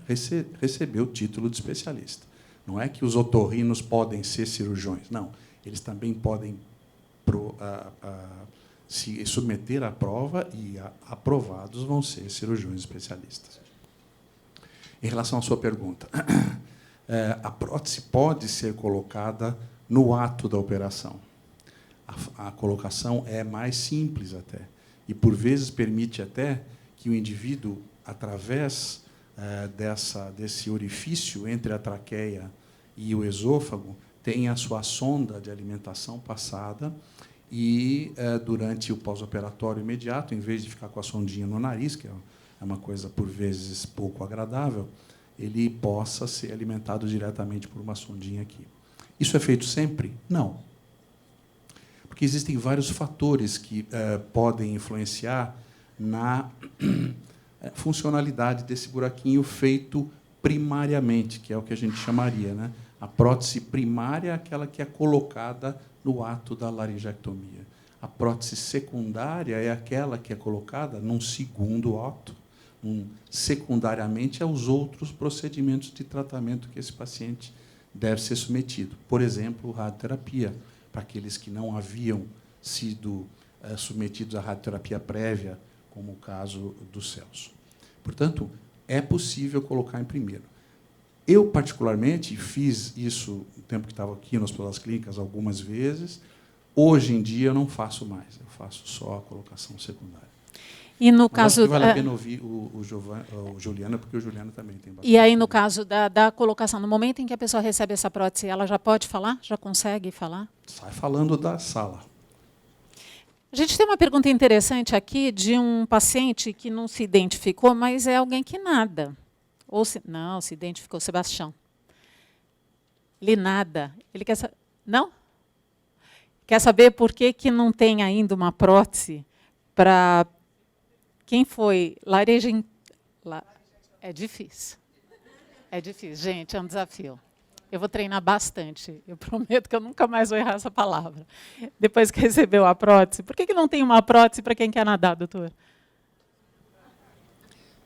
receber o título de especialista. Não é que os otorrinos podem ser cirurgiões, não. Eles também podem se submeter à prova e, aprovados, vão ser cirurgiões especialistas. Em relação à sua pergunta, a prótese pode ser colocada no ato da operação. A colocação é mais simples até, e, por vezes, permite até que o indivíduo, através desse orifício entre a traqueia e o esôfago, tenha a sua sonda de alimentação passada e, durante o pós-operatório imediato, em vez de ficar com a sondinha no nariz, que é uma coisa, por vezes, pouco agradável, ele possa ser alimentado diretamente por uma sondinha aqui. Isso é feito sempre? Não. Porque existem vários fatores que podem influenciar na funcionalidade desse buraquinho feito primariamente, que é o que a gente chamaria, né? A prótese primária é aquela que é colocada no ato da laringectomia. A prótese secundária é aquela que é colocada num segundo ato, secundariamente aos outros procedimentos de tratamento que esse paciente deve ser submetido. Por exemplo, radioterapia, para aqueles que não haviam sido submetidos à radioterapia prévia, como o caso do Celso. Portanto, é possível colocar em primeiro. Eu, particularmente, fiz isso no tempo que estava aqui no Hospital das Clínicas algumas vezes. Hoje em dia, eu não faço mais. Eu faço só a colocação secundária. E no caso, acho que vale a pena ouvir o Juliana, porque o Juliana também tem bastante. E aí, no caso da colocação, no momento em que a pessoa recebe essa prótese, ela já pode falar? Já consegue falar? Sai falando da sala. A gente tem uma pergunta interessante aqui de um paciente que não se identificou, mas é alguém que nada. Não, se identificou, Sebastião. Ele nada. Ele quer saber. Não? Quer saber por que não tem ainda uma prótese para. Quem foi? É difícil. É difícil, gente, é um desafio. Eu vou treinar bastante. Eu prometo que eu nunca mais vou errar essa palavra. Depois que recebeu a prótese. Por que não tem uma prótese para quem quer nadar, doutor?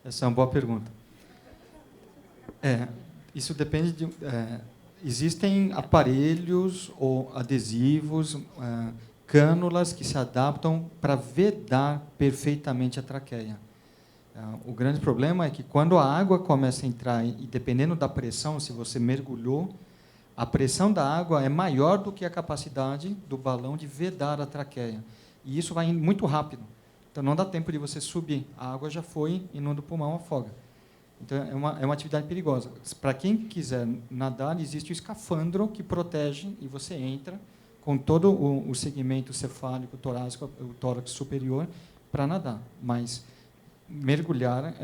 Essa é uma boa pergunta. Isso depende de... existem aparelhos ou adesivos, cânulas que se adaptam para vedar perfeitamente a traqueia. O grande problema é que, quando a água começa a entrar, e dependendo da pressão, se você mergulhou, a pressão da água é maior do que a capacidade do balão de vedar a traqueia. E isso vai muito rápido. Então, não dá tempo de você subir. A água já foi, inunda o pulmão, afoga. Então, é uma atividade perigosa. Para quem quiser nadar, existe o escafandro que protege, e você entra com todo o segmento cefálico, torácico, o tórax superior, para nadar. Mas mergulhar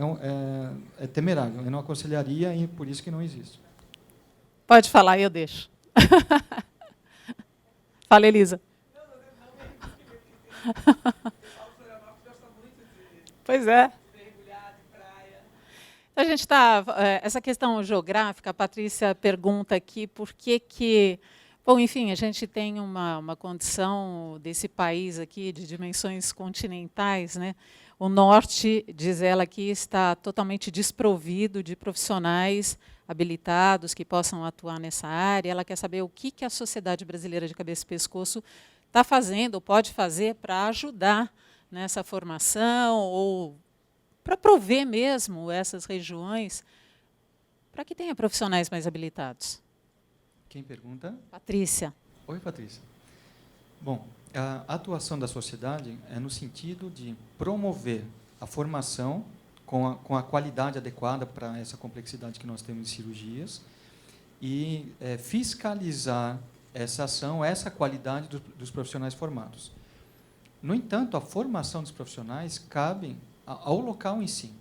é temerário. Eu não aconselharia, e por isso que não existe. Pode falar, eu deixo. Fala, Elisa. Pois é. A gente está... essa questão geográfica, a Patrícia pergunta aqui por que... Bom, enfim, a gente tem uma condição desse país aqui de dimensões continentais, né? O norte, diz ela aqui, está totalmente desprovido de profissionais habilitados que possam atuar nessa área. Ela quer saber o que a Sociedade Brasileira de Cabeça e Pescoço está fazendo ou pode fazer para ajudar nessa formação ou para prover mesmo essas regiões para que tenha profissionais mais habilitados. Quem pergunta? Patrícia. Oi, Patrícia. Bom, a atuação da sociedade é no sentido de promover a formação com a qualidade adequada para essa complexidade que nós temos de cirurgias e fiscalizar essa ação, essa qualidade dos profissionais formados. No entanto, a formação dos profissionais cabe ao local em si.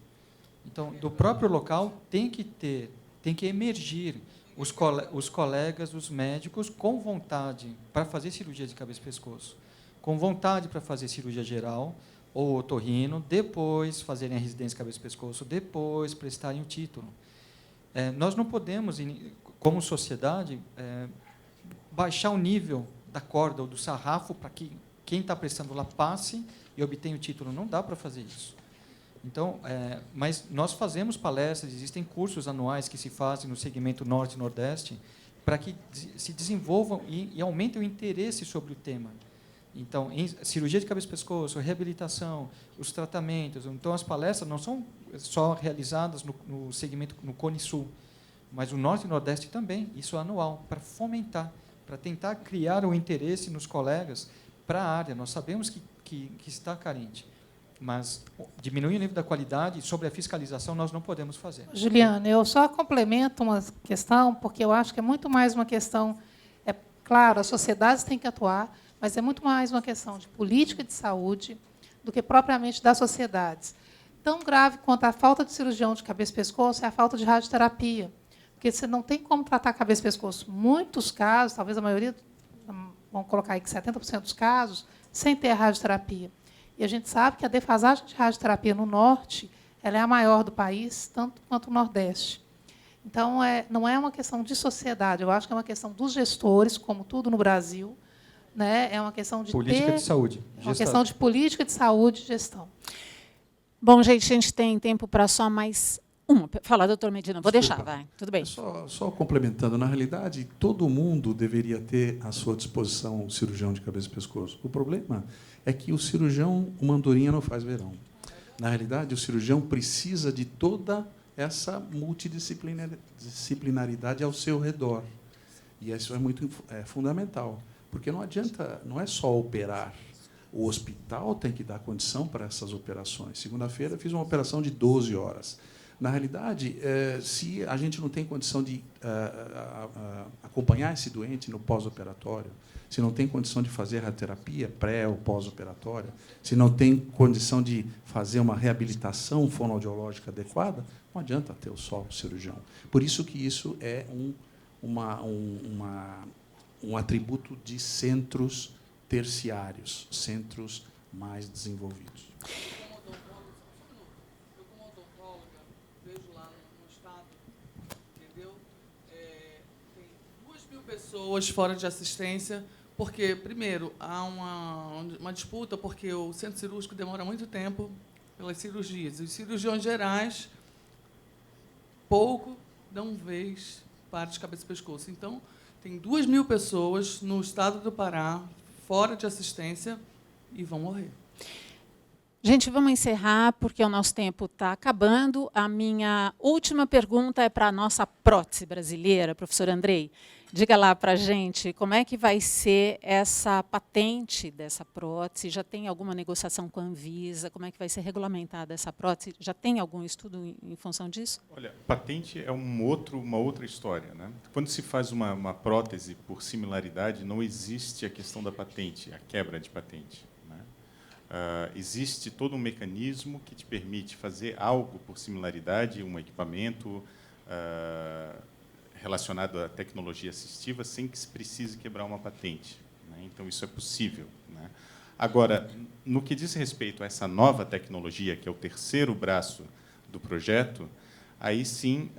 Então, do próprio local tem que emergir os colegas, os médicos, com vontade para fazer cirurgia de cabeça e pescoço, com vontade para fazer cirurgia geral ou otorrino, depois fazerem a residência de cabeça e pescoço, depois prestarem o título. Nós não podemos, como sociedade, baixar o nível da corda ou do sarrafo para que quem está prestando lá passe e obtenha o título. Não dá para fazer isso. Então, mas nós fazemos palestras, existem cursos anuais que se fazem no segmento Norte e Nordeste para que se desenvolvam e aumentem o interesse sobre o tema. Então, em cirurgia de cabeça e pescoço, reabilitação, os tratamentos. Então, as palestras não são só realizadas no segmento, no Cone Sul, mas o Norte e Nordeste também. Isso é anual, para fomentar, para tentar criar o interesse nos colegas para a área. Nós sabemos que está carente, mas diminuir o nível da qualidade sobre a fiscalização nós não podemos fazer. Juliana, eu só complemento uma questão, porque eu acho que é muito mais uma questão... Claro, as sociedades têm que atuar, mas é muito mais uma questão de política de saúde do que propriamente das sociedades. Tão grave quanto a falta de cirurgião de cabeça e pescoço é a falta de radioterapia, porque você não tem como tratar cabeça e pescoço. Muitos casos, talvez a maioria, vamos colocar aí que 70% dos casos, sem ter a radioterapia. E a gente sabe que a defasagem de radioterapia no Norte ela é a maior do país, tanto quanto o Nordeste. Então, não é uma questão de sociedade, eu acho que é uma questão dos gestores, como tudo no Brasil, né? É uma questão de política de saúde. É uma questão de política de saúde e gestão. Bom, gente, a gente tem tempo para só mais uma. Fala, doutor Medina, vou deixar, vai. Tudo bem. Só complementando, na realidade, todo mundo deveria ter à sua disposição um cirurgião de cabeça e pescoço. O problema é que o cirurgião, uma andorinha não faz verão. Na realidade, o cirurgião precisa de toda essa multidisciplinaridade ao seu redor. E isso é muito fundamental, porque não adianta, não é só operar. O hospital tem que dar condição para essas operações. Segunda-feira, fiz uma operação de 12 horas. Na realidade, se a gente não tem condição de acompanhar esse doente no pós-operatório, se não tem condição de fazer radioterapia pré- ou pós-operatória, se não tem condição de fazer uma reabilitação fonoaudiológica adequada, não adianta ter só o cirurgião. Por isso que isso é um atributo de centros terciários, centros mais desenvolvidos. Eu, como odontóloga, vejo lá no estado, entendeu? Tem 2.000 pessoas fora de assistência, porque, primeiro, há uma disputa, porque o centro cirúrgico demora muito tempo pelas cirurgias. Os cirurgiões gerais, pouco dão vez para de cabeça e pescoço. Então, tem 2.000 pessoas no estado do Pará, fora de assistência, e vão morrer. Gente, vamos encerrar, porque o nosso tempo está acabando. A minha última pergunta é para a nossa prótese brasileira, professor Andrei. Diga lá para a gente como é que vai ser essa patente dessa prótese. Já tem alguma negociação com a Anvisa? Como é que vai ser regulamentada essa prótese? Já tem algum estudo em função disso? Olha, patente é uma outra história, né? Quando se faz uma prótese por similaridade, não existe a questão da patente, a quebra de patente. Existe todo um mecanismo que te permite fazer algo por similaridade, um equipamento relacionado à tecnologia assistiva, sem que se precise quebrar uma patente, né? Então, isso é possível, né? Agora, no que diz respeito a essa nova tecnologia, que é o terceiro braço do projeto, aí sim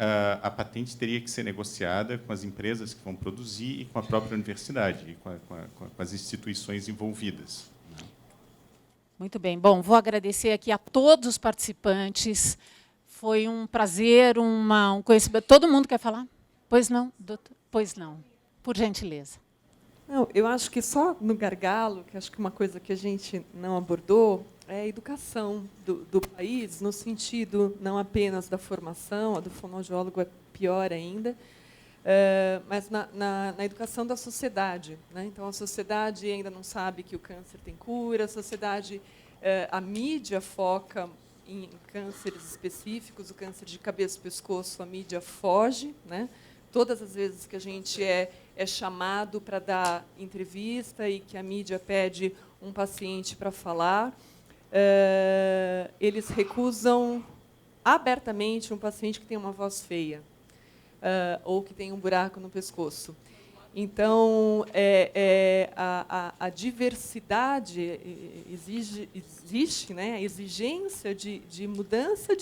a patente teria que ser negociada com as empresas que vão produzir e com a própria universidade, e com as instituições envolvidas. Muito bem. Bom, vou agradecer aqui a todos os participantes. Foi um prazer, um conhecimento. Todo mundo quer falar? Pois não, doutor? Pois não. Por gentileza. Não, eu acho que só no gargalo, que acho que uma coisa que a gente não abordou é a educação do país, no sentido não apenas da formação, a do fonoaudiólogo é pior ainda, mas na educação da sociedade, né? Então, a sociedade ainda não sabe que o câncer tem cura, a mídia foca em cânceres específicos, o câncer de cabeça e pescoço, a mídia foge, né? Todas as vezes que a gente é é chamado para dar entrevista e que a mídia pede um paciente para falar, eles recusam abertamente um paciente que tem uma voz feia ou que tem um buraco no pescoço. Então, a diversidade existe, né? A exigência de mudança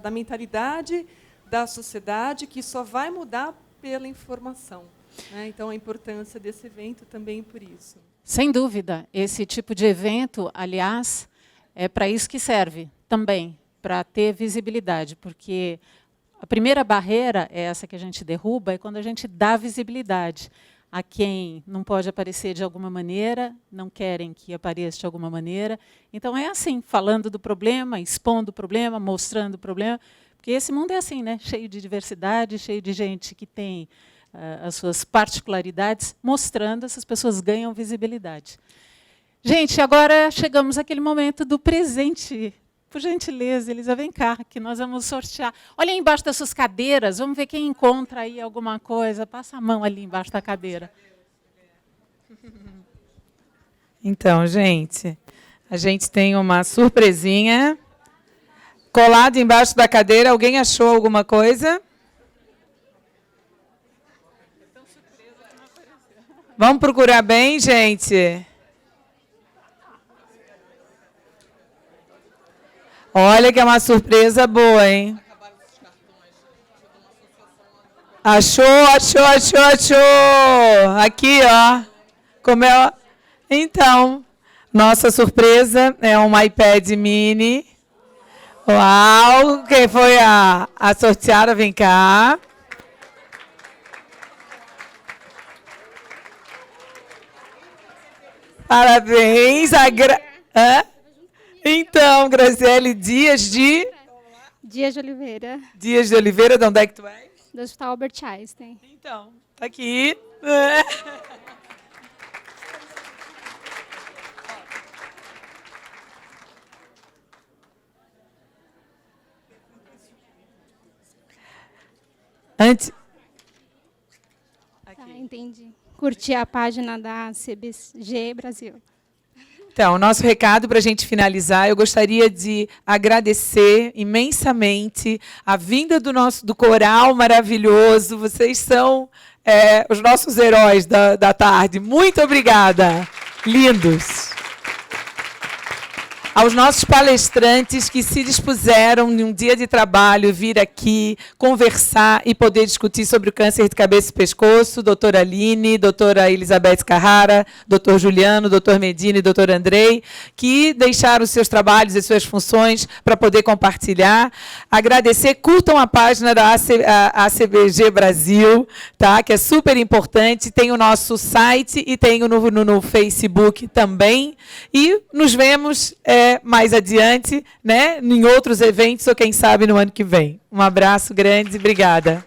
da mentalidade da sociedade, que só vai mudar pela informação, né? Então, a importância desse evento também por isso. Sem dúvida. Esse tipo de evento, aliás, é para isso que serve também, para ter visibilidade, porque a primeira barreira é essa que a gente derruba, é quando a gente dá visibilidade a quem não pode aparecer de alguma maneira, não querem que apareça de alguma maneira. Então, é assim, falando do problema, expondo o problema, mostrando o problema, porque esse mundo é assim, né? Cheio de diversidade, cheio de gente que tem as suas particularidades, mostrando, essas pessoas ganham visibilidade. Gente, agora chegamos àquele momento do presente. Por gentileza, Elisa, vem cá, que nós vamos sortear. Olha aí embaixo das suas cadeiras, vamos ver quem encontra aí alguma coisa. Passa a mão ali embaixo da cadeira. Então, gente, a gente tem uma surpresinha. Colado embaixo da cadeira, alguém achou alguma coisa? Vamos procurar bem, gente? Olha que é uma surpresa boa, hein? Achou. Aqui, ó. Como é? Então, nossa surpresa é um iPad mini. Uau! Quem foi a sorteada? Vem cá. Parabéns. Então, Graziele Dias de Oliveira. Dias de Oliveira, de onde é que tu és? Do Hospital Albert Einstein. Então, tá aqui. Antes. Tá, entendi. Curti a página da CBG Brasil. Então, o nosso recado para a gente finalizar, eu gostaria de agradecer imensamente a vinda do coral maravilhoso. Vocês são os nossos heróis da tarde. Muito obrigada. Lindos. Aos nossos palestrantes que se dispuseram num dia de trabalho vir aqui conversar e poder discutir sobre o câncer de cabeça e pescoço, doutora Aline, doutora Elizabeth Carrara, doutor Juliano, doutor Medina e doutor Andrei, que deixaram os seus trabalhos e suas funções para poder compartilhar. Agradecer, curtam a página da ACBG Brasil, tá? Que é super importante, tem o nosso site e tem no Facebook também. E nos vemos mais adiante, né, em outros eventos, ou quem sabe no ano que vem. Um abraço grande e obrigada.